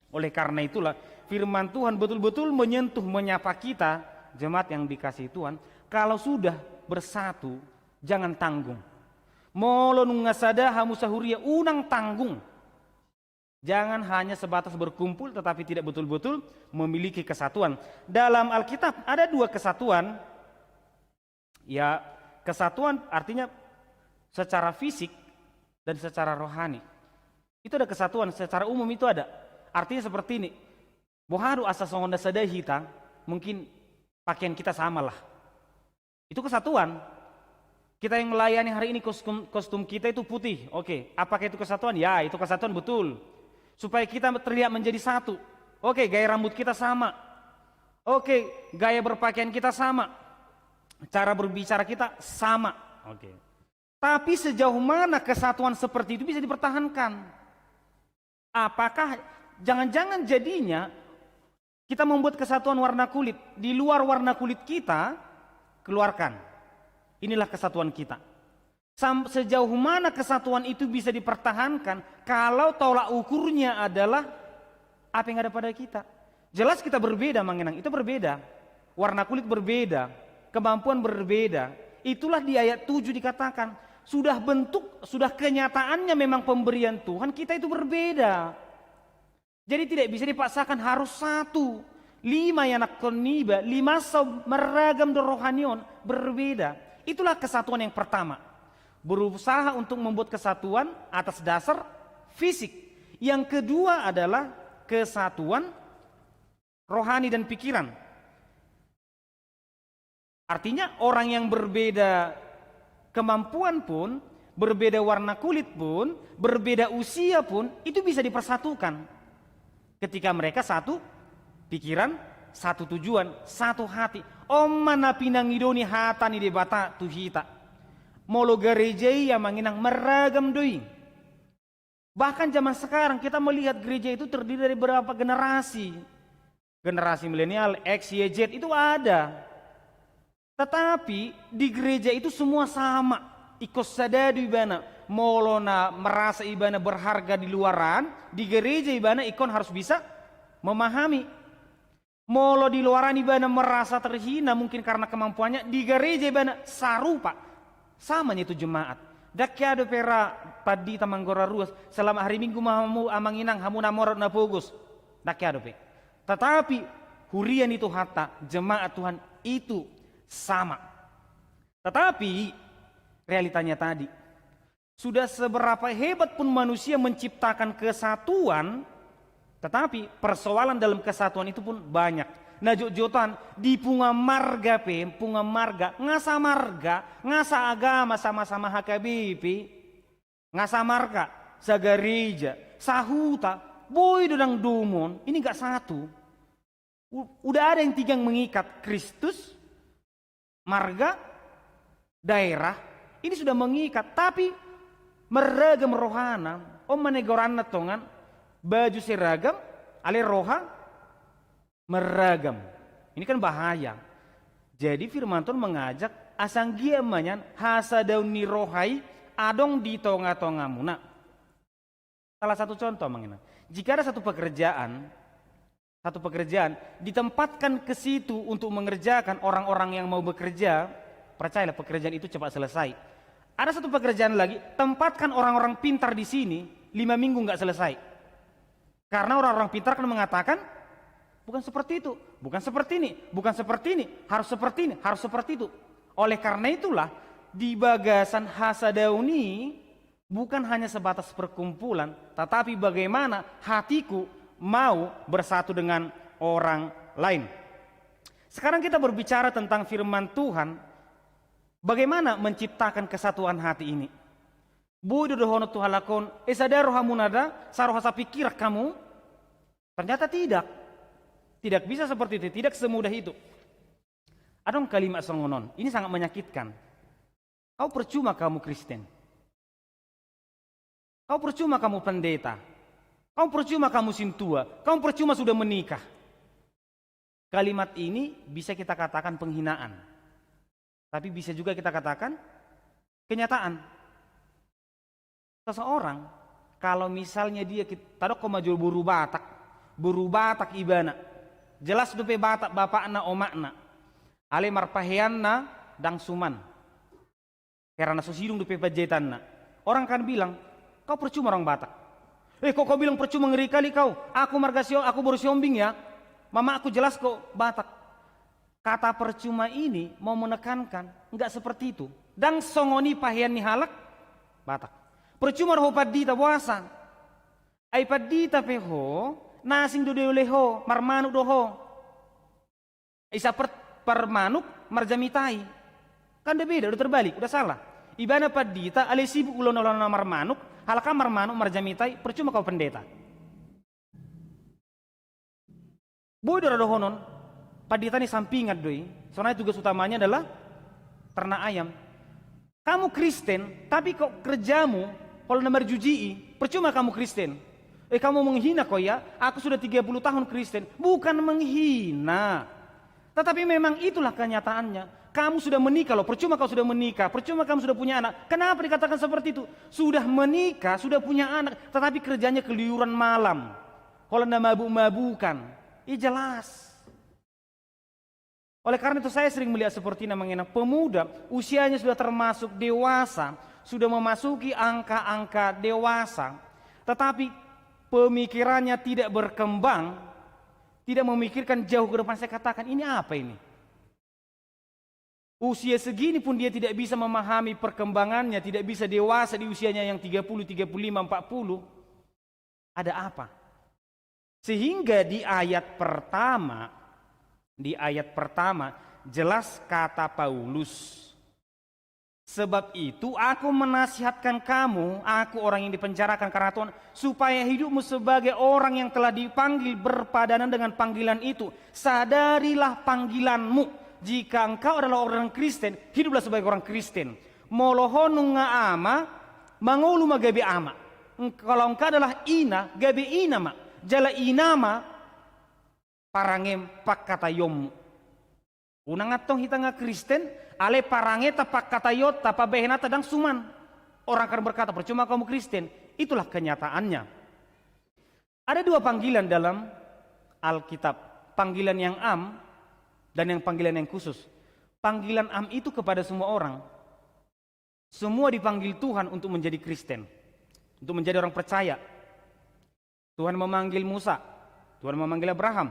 Oleh karena itulah firman Tuhan betul-betul menyentuh, menyapa kita, jemaat yang dikasihi Tuhan. Kalau sudah bersatu, jangan tanggung. Molo nungasada hamusahuria unang tanggung. Jangan hanya sebatas berkumpul tetapi tidak betul-betul memiliki kesatuan. Dalam Alkitab ada 2 kesatuan. Ya, kesatuan artinya secara fisik dan secara rohani. Itu ada kesatuan secara umum, itu ada. Artinya seperti ini. Boharu asa songonda sadai hita, mungkin pakaian kita sama lah. Itu kesatuan. Kita yang melayani hari ini kostum kita itu putih. Oke, apakah itu kesatuan? Ya, itu kesatuan betul. Supaya kita terlihat menjadi satu. Oke, gaya rambut kita sama. Oke, gaya berpakaian kita sama. Cara berbicara kita sama. Oke. Tapi sejauh mana kesatuan seperti itu bisa dipertahankan? Apakah jangan-jangan jadinya kita membuat kesatuan warna kulit, di luar warna kulit kita keluarkan. Inilah kesatuan kita. Sejauh mana kesatuan itu bisa dipertahankan kalau tolak ukurnya adalah apa yang ada pada kita. Jelas kita berbeda, Mangenang, itu berbeda. Warna kulit berbeda, kemampuan berbeda. Itulah di ayat 7 dikatakan, sudah bentuk, sudah kenyataannya memang pemberian Tuhan, kita itu berbeda. Jadi tidak bisa dipaksakan harus satu. 5 yanak koniba, 5 sob meragam rohanion, berbeda. Itulah kesatuan yang pertama. Berusaha untuk membuat kesatuan atas dasar fisik. Yang kedua adalah kesatuan rohani dan pikiran. Artinya orang yang berbeda kemampuan pun, berbeda warna kulit pun, berbeda usia pun, itu bisa dipersatukan. Ketika mereka satu pikiran, satu tujuan, satu hati. Om mana pinangidoni hatani debata tuhita. Molo gerejai yang manginang meragam doi. Bahkan zaman sekarang kita melihat gereja itu terdiri dari beberapa generasi. Generasi milenial, X, Y, Z itu ada. Tetapi di gereja itu semua sama. Ikos sadadu ibana. Molo na merasa ibana berharga di luaran, di gereja ibana ikon harus bisa memahami. Molo di luaran ibana merasa terhina mungkin karena kemampuannya, di gereja ibana sarupa. Samanya itu jemaat. Dakyado pera padi tamanggora ruas selama hari Minggu mahamu amanginang hamu namorot na pogus. Dakyado pe. Tetapi hurian itu hatta jemaat Tuhan itu sama. Tetapi realitanya tadi, sudah seberapa hebat pun manusia menciptakan kesatuan, tetapi persoalan dalam kesatuan itu pun banyak. Nah jotan di punga marga ngasa marga, ngasa agama sama-sama HKBP, ngasa marga, sagareja, sahuta, boy dodang dumon, ini gak satu. Udah ada yang 3 mengikat, Kristus, marga, daerah, ini sudah mengikat, tapi meragam rohana, om menegoran tongan, baju seragam, ale roha meragam. Ini kan bahaya. Jadi firman Tuhan mengajak asanggia manyan hasadauni rohai adong di tonga-tonga muna. Salah satu contoh mengenai jika ada satu pekerjaan ditempatkan ke situ untuk mengerjakan orang-orang yang mau bekerja, percayalah pekerjaan itu cepat selesai. Ada satu pekerjaan lagi, tempatkan orang-orang pintar di sini, 5 minggu nggak selesai. Karena orang-orang pintar kan mengatakan, bukan seperti itu, bukan seperti ini, bukan seperti ini, harus seperti ini, harus seperti itu. Oleh karena itulah, di bagasan hasadauni bukan hanya sebatas perkumpulan, tetapi bagaimana hatiku mau bersatu dengan orang lain. Sekarang kita berbicara tentang firman Tuhan, bagaimana menciptakan kesatuan hati ini. Budu dohono tuhalakon, esadaro hamunada, sarohasa pikir kamu. Ternyata tidak. Tidak bisa seperti itu, tidak semudah itu. Adong kalimat songonon, ini sangat menyakitkan. Kau percuma kamu Kristen. Kau percuma kamu pendeta. Kau percuma kamu sintua. Kau percuma sudah menikah. Kalimat ini bisa kita katakan penghinaan. Tapi bisa juga kita katakan kenyataan. Seseorang kalau misalnya dia tadok komajul buru batak ibana. Jelas dupe batak bapakna omakna. Ale marpaheanna dang suman. Karena susidung dupe pajetanna. Orang kan bilang, kau percuma orang Batak. Kok kau bilang percuma, ngeri kali kau. Aku margasio, aku baru siombing ya. Mama aku jelas kok Batak. Kata percuma ini mau menekankan, enggak seperti itu. Dan songoni pahian ni halak Batak. Percuma roh padita puasa. Ai padita peho, nasing do leho, marmanuk doho. Isa permanuk marjamitai. Kan udah beda, udah terbalik, udah salah. Ibana padita ale sibuk ulon-ulon marmanuk, halaka marmanuk marjamitai, percuma kau pendeta. Bodoh dohonon, padita ni sampingat doi. Soalnya tugas utamanya adalah ternak ayam. Kamu Kristen, tapi kok kerjamu kalau nomor jujii, percuma kamu Kristen. Kamu menghina kok ya, aku sudah 30 tahun Kristen. Bukan menghina, tetapi memang itulah kenyataannya. Kamu sudah menikah loh, percuma kau sudah menikah, percuma kamu sudah punya anak. Kenapa dikatakan seperti itu? Sudah menikah, sudah punya anak, tetapi kerjanya keliuran malam. Kalau mabuk-mabukan, jelas. Oleh karena itu saya sering melihat seperti namanya pemuda, usianya sudah termasuk dewasa, sudah memasuki angka-angka dewasa, tetapi pemikirannya tidak berkembang, tidak memikirkan jauh ke depan. Saya katakan, ini apa ini? Usia segini pun dia tidak bisa memahami perkembangannya, tidak bisa dewasa di usianya yang 30, 35, 40. Ada apa? Sehingga di ayat pertama jelas kata Paulus, sebab itu aku menasihatkan kamu, aku orang yang dipenjarakan karena Tuhan, supaya hidupmu sebagai orang yang telah dipanggil berpadanan dengan panggilan itu. Sadarilah panggilanmu. Jika engkau adalah orang Kristen, hiduplah sebagai orang Kristen. Molohonu nga ama, mangulu magabe ama. Kalau engkau adalah ina, gabe ina ma. Jala inama, parangem pakkatayom. Unang atong hita nga Kristen, ale parangeta pakkatayot, tapabehenata dang suman. Orang akan berkata, percuma kamu Kristen. Itulah kenyataannya. Ada dua panggilan dalam Alkitab. Panggilan yang am dan yang panggilan yang khusus. Panggilan am itu kepada semua orang. Semua dipanggil Tuhan untuk menjadi Kristen, untuk menjadi orang percaya. Tuhan memanggil Musa, Tuhan memanggil Abraham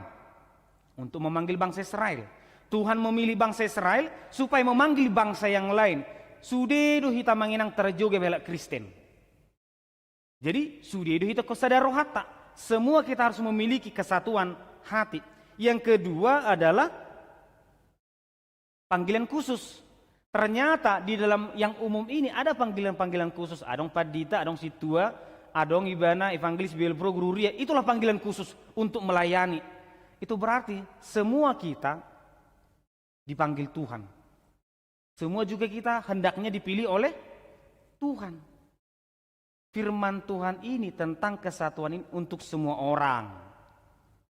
untuk memanggil bangsa Israel. Tuhan memilih bangsa Israel supaya memanggil bangsa yang lain. Sudedo hita manginang terjoge bela Kristen. Jadi sudedo hita kosadaro hata. Semua kita harus memiliki kesatuan hati. Yang kedua adalah panggilan khusus. Ternyata di dalam yang umum ini ada panggilan-panggilan khusus. Adong padita, adong situa, adong ibana, evangelis, bielpro, guru ria. Itulah panggilan khusus untuk melayani. Itu berarti semua kita dipanggil Tuhan. Semua juga kita hendaknya dipilih oleh Tuhan. firman Tuhan ini tentang kesatuan ini untuk semua orang.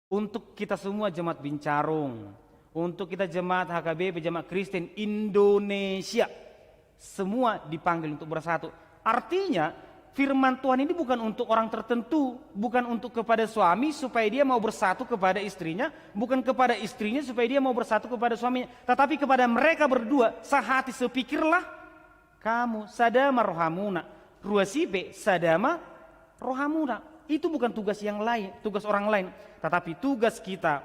Untuk kita semua jemaat Bincarung, untuk kita jemaat HKBP, jemaat Kristen Indonesia, semua dipanggil untuk bersatu. Artinya firman Tuhan ini bukan untuk orang tertentu, bukan untuk kepada suami supaya dia mau bersatu kepada istrinya, bukan kepada istrinya supaya dia mau bersatu kepada suaminya, tetapi kepada mereka berdua, sehati sepikirlah kamu, sadama rohamuna, ruasipe sadama rohamuna. Itu bukan tugas yang lain, tugas orang lain, tetapi tugas kita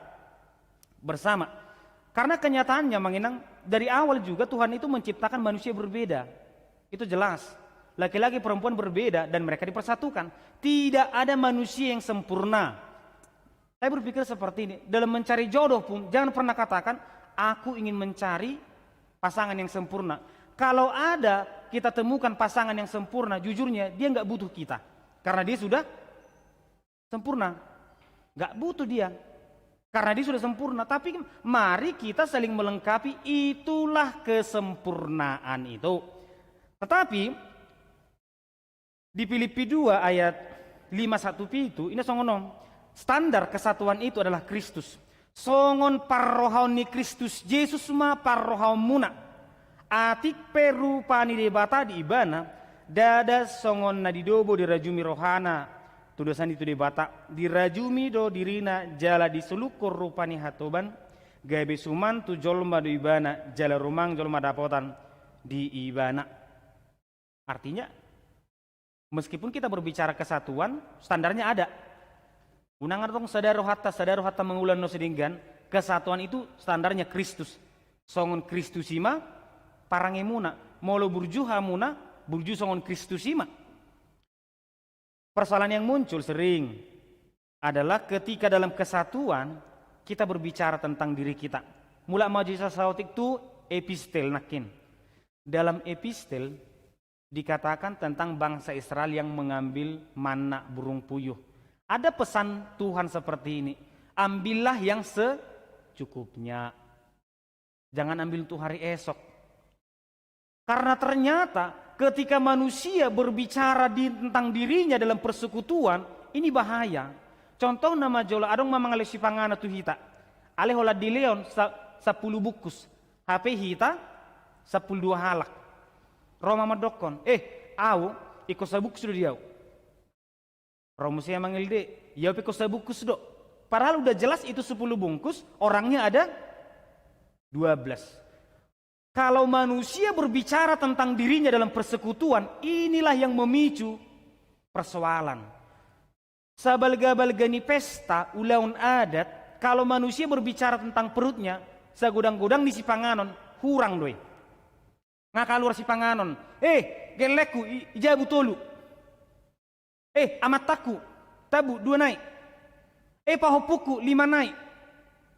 bersama. Karena kenyataannya menginang dari awal juga Tuhan itu menciptakan manusia berbeda. Itu jelas. Laki-laki perempuan berbeda dan mereka dipersatukan. Tidak ada manusia yang sempurna. Saya berpikir seperti ini. Dalam mencari jodoh pun jangan pernah katakan aku ingin mencari pasangan yang sempurna. Kalau ada kita temukan pasangan yang sempurna, jujurnya dia nggak butuh kita. Karena dia sudah sempurna. Nggak butuh dia. Karena dia sudah sempurna. Tapi mari kita saling melengkapi. Itulah kesempurnaan itu. Tetapi di Filipi 2 ayat 51 itu ini songonom. Standar kesatuan itu adalah Kristus. Songon parrohauni Kristus Yesus ma parrohaumuna. Atik perupani debata di ibana. Dada songon nadidobo dirajumi rohana. Tudosan itu debata dirajumi do dirina jala disulukur rupani hatoban. Gabe suman tu jolma do ibana jala rumang jolma dapotan di ibana. Artinya meskipun kita berbicara kesatuan, standarnya ada. Unangan tong sadaro hatta mengulan no sedinggan, kesatuan itu standarnya Kristus. Songon Kristusima parangemuna, molo burju hamuna, burju songon Kristusima. Persoalan yang muncul sering adalah ketika dalam kesatuan kita berbicara tentang diri kita. Mula majlis sautik itu epistel nakin. Dalam epistel dikatakan tentang bangsa Israel yang mengambil manna burung puyuh. Ada pesan Tuhan seperti ini. Ambillah yang secukupnya. Jangan ambil untuk hari esok. Karena ternyata ketika manusia berbicara tentang dirinya dalam persekutuan, ini bahaya. Contoh nama jola adong mamang alesi pangana tu hita. Ale hola di leon 10 bukus. HP hita 12 halak. Roma madokon. Au iko sabuk sudah diau. Romo saya manggil de, ya iko sabukus do. Padahal udah jelas itu 10 bungkus, orangnya ada 12. Kalau manusia berbicara tentang dirinya dalam persekutuan, inilah yang memicu persoalan. Sabalga-balgani pesta, ulaun adat, kalau manusia berbicara tentang perutnya, sagudang-gudang di sipanganon, hurang doi. Ngakalur sipanganon, gelekku, ijabu tolu. Amataku, tabu 2 naik. Pahopuku 5 naik.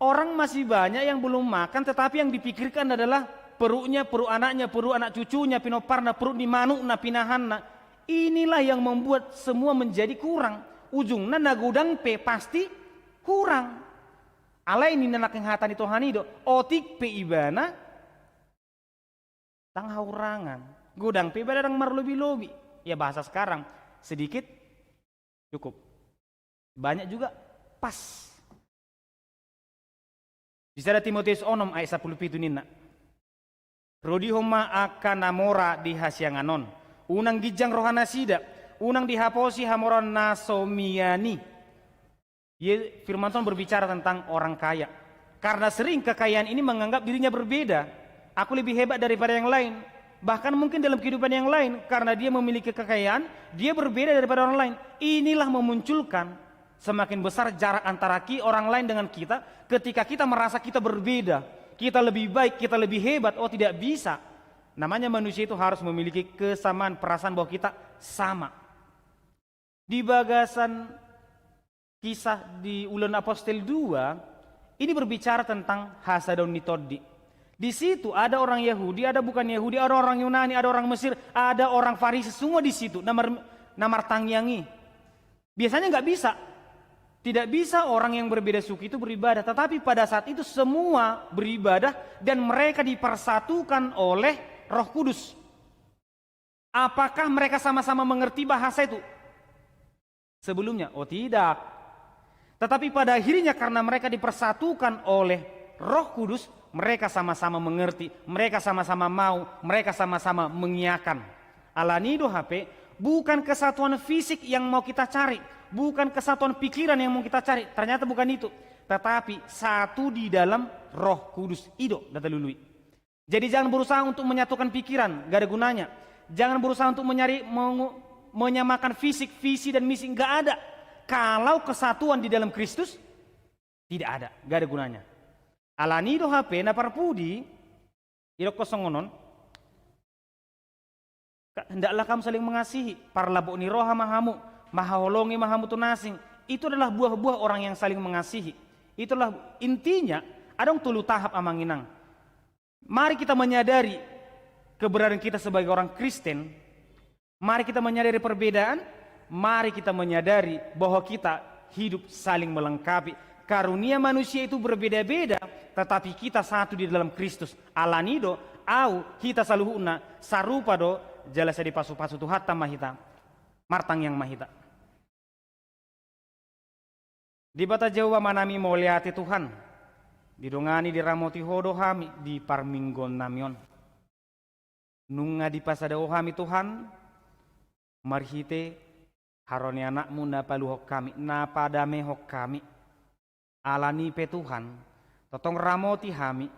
Orang masih banyak yang belum makan, tetapi yang dipikirkan adalah perutnya, perut anaknya, perut anak cucunya, pinoparna, perut di manukna, pinahanna. Inilah yang membuat semua menjadi kurang. Ujungnya nagudang pasti kurang. Alai ini nanak yang hatan itu hanido. Otik ibana tang haurangan. Gudang ibana dang marlobi-lobi. Ya bahasa sekarang sedikit cukup. Banyak juga pas. Bisa ada Timotius onom ayat 10 nina. Rodi homa akan namora di hasyanganon. Unang gijang rohana sida. Unang dihaposi hamoran nasomiani. Ye firman Tuhan berbicara tentang orang kaya. Karena sering kekayaan ini menganggap dirinya berbeda. Aku lebih hebat daripada yang lain. Bahkan mungkin dalam kehidupan yang lain. Karena dia memiliki kekayaan, dia berbeda daripada orang lain. Inilah memunculkan semakin besar jarak antara orang lain dengan kita. Ketika kita merasa kita berbeda. Kita lebih baik, kita lebih hebat. Oh tidak bisa. Namanya manusia itu harus memiliki kesamaan perasaan bahwa kita sama. Di bagasan kisah di Ulan Apostel 2, ini berbicara tentang hasadon nitodi. Di situ ada orang Yahudi, ada bukan Yahudi, ada orang Yunani, ada orang Mesir, ada orang Farisi, semua di situ. Namar tangyangi. Biasanya nggak bisa. Tidak bisa orang yang berbeda suku itu beribadah. Tetapi pada saat itu semua beribadah dan mereka dipersatukan oleh Roh Kudus. Apakah mereka sama-sama mengerti bahasa itu sebelumnya? Oh tidak. Tetapi pada akhirnya karena mereka dipersatukan oleh Roh Kudus, mereka sama-sama mengerti, mereka sama-sama mau, mereka sama-sama mengiyakan. Alanido HP bukan kesatuan fisik yang mau kita cari, bukan kesatuan pikiran yang mau kita cari. Ternyata bukan itu, tetapi satu di dalam Roh Kudus. Ido data lului. Jadi jangan berusaha untuk menyatukan pikiran, gak ada gunanya. Jangan berusaha untuk menyamakan fisik, visi dan misi, gak ada. Kalau kesatuan di dalam Kristus tidak ada, gak ada gunanya. Alanido HP na parpudi iro kosongonon. Hendaklah kamu saling mengasihi, parlabo ni roha mahamu, mahaholongi mahamu tunasing. Itu adalah buah-buah orang yang saling mengasihi. Itulah intinya, adong tulu tahap amanginang. Mari kita menyadari keberadaan kita sebagai orang Kristen. Mari kita menyadari perbedaan. Mari kita menyadari bahwa kita hidup saling melengkapi. Karunia manusia itu berbeda-beda, tetapi kita satu di dalam Kristus. Alanido, au kita saluhuna sarupa do jalasa di pasu-pasu Tuhatta mahita, martang yang mahita. Di bata Jawa manami moliati Tuhan. Didongani diramoti hodo hami di parminggon namion. Nunga di pasadao hami Tuhan, marhite haroni anakmu napaluhok kami, napadamehok kami. Alani pe Tuhan, totong ramoti hami,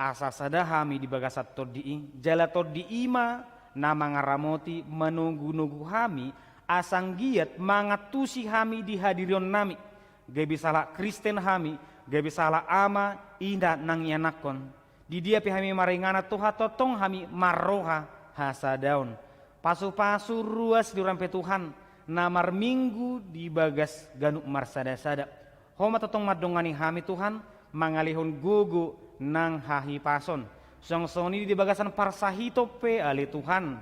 asa sada hami di bagasat todii, jala todii ma nama ngaramoti menunggu-nunggu hami, asang giat mangatusi hami di hadirion nami, gabi salah Kristen hami, gabi salah ama inda nang yanakon. Di dia pi hami maringana Tuhan totong hami maroha hasadaun. Pasu-pasu ruas di rampe Tuhan, namar minggu di bagas ganuk marsada-sada. Homa totong madongani hami Tuhan, mangalihon gugu nang hahi pason. Songsoni di bagasan parsahito pe ali Tuhan.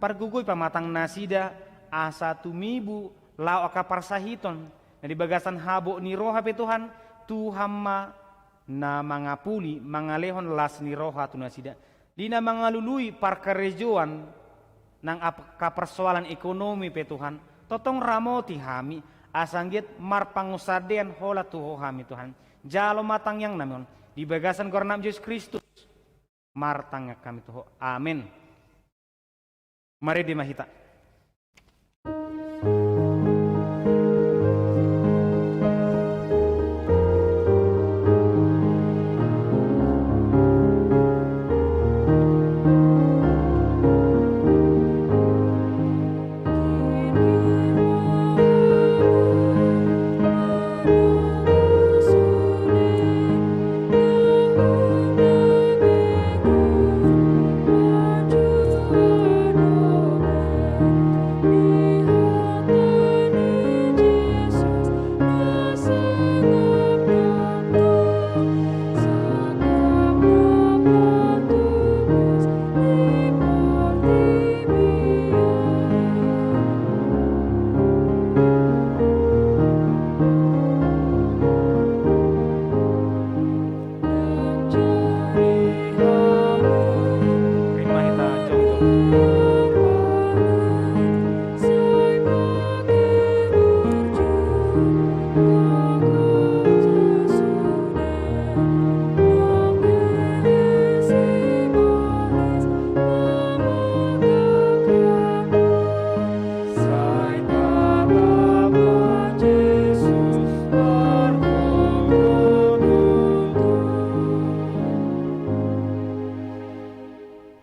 Pargugoy pamatang nasida, asa tumibu, lao aka parsahiton. Na di bagasan habo ni roha pe Tuhan, Tuhamma na mangapuli, mangalehon las ni roha tu nasida. Dina mangalului parkarejoan nang kapersoalan ekonomi pe Tuhan. Totong ramoti hami, asanggit marpangusadean hola tuho hami Tuhan. Jalo matang yang namun di bagasan kornam Yesus Kristus martang kami tuho. Amin. Mari dimahita.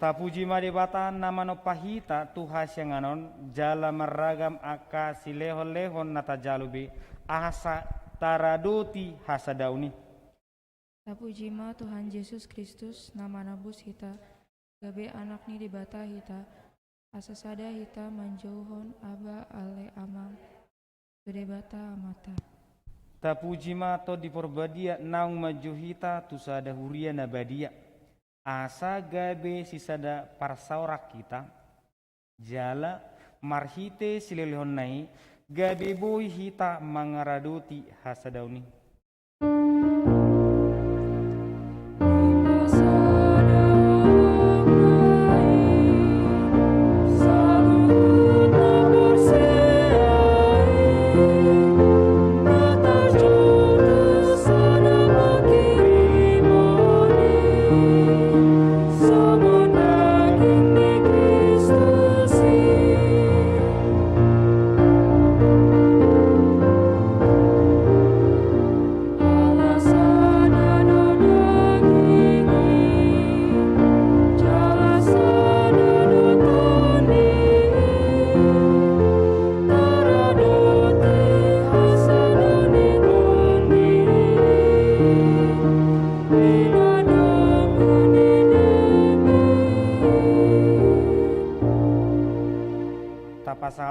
Tapuji madebata nama no pahita Tuhan sianganon jala meragam aka si lehon-lehon nata jalubi asa taradoti hasadauni. Tapuji ma Tuhan Yesus Kristus nama nabus hita gabe anak ni dibata hita asasada hita manjauhon aba ale amang bedebata amata. Tapuji ma to diporbadia naung majuhita tusada huria nabadia. Asa gabe sisada parsaurak kita jala marhite silelehon nai gabe boy hita mangaradoti hasadauni. Sa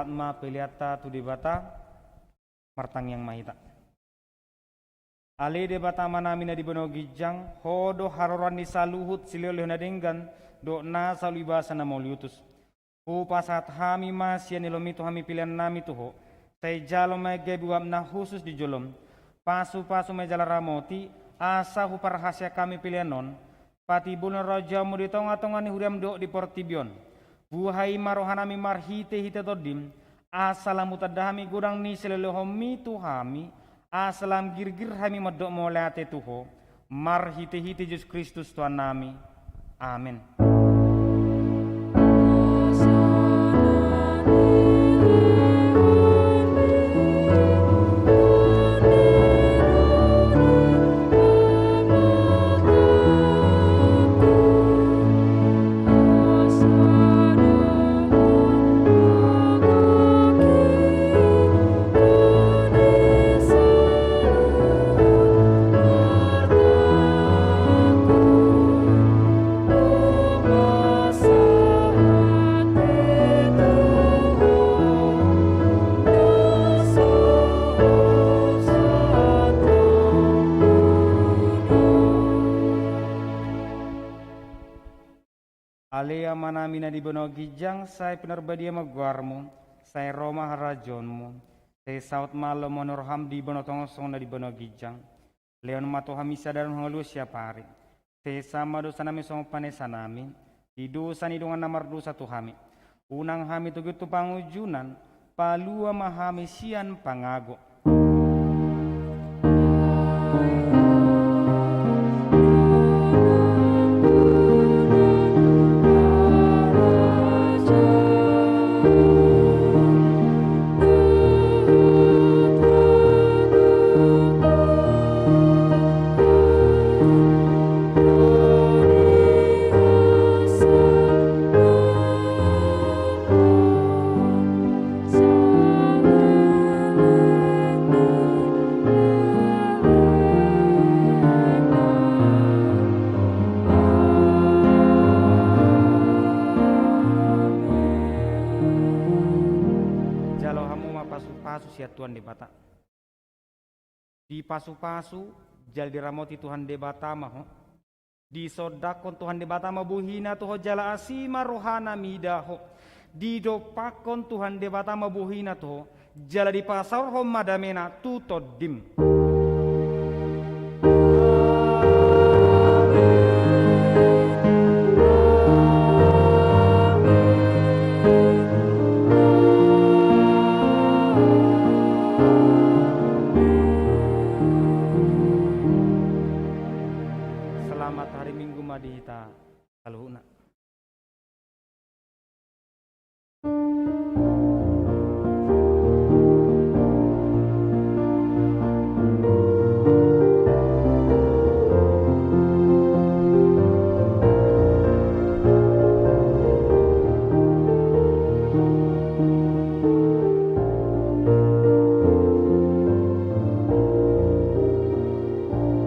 saat ma peliata tu debata martang yang mahita. Ale debata manamina di beno gijang hodo haroran ni saluhut siloleh na denggan do na salibasa na moliutus. Pasat hami masya nilomito hami pilihan nami tuho. Tay jalo may gebuam na khusus di jolom. Pasu-pasu may jala ramoti asa huparhasya kami pilihan non. Pati bulan raja mo di tonga-tonga ni huriam do di portibion. Buhay marohanami marhite hite todim. Asalamu tadahami gudang ni selelohomi tuhami. Asalam girgir hami medok molate tuho. Marhite-hite Yesus Kristus Tuhan nami. Amin. Alea manamina di beno gijang saya penerbadia magwarmo saya Roma harajonmu saya saut malo monorham di beno tongsong na di beno gijang leon mato hamisa dan holu siapari saya sama dosa nami song panesa nami di dosa ni dengan namar dosa tu hami unang hami tugu tu pangujunan palua mahami sian pangago. Pasu sia Tuhan debata. Di pasu-pasu jal diramoti Tuhan debata maho. Di sodakon Tuhan debata mabuhina tuho jala asima rohana midaho. Di dopakon Tuhan debata mabuhina tuho jala di pasar hom madamena tutodim.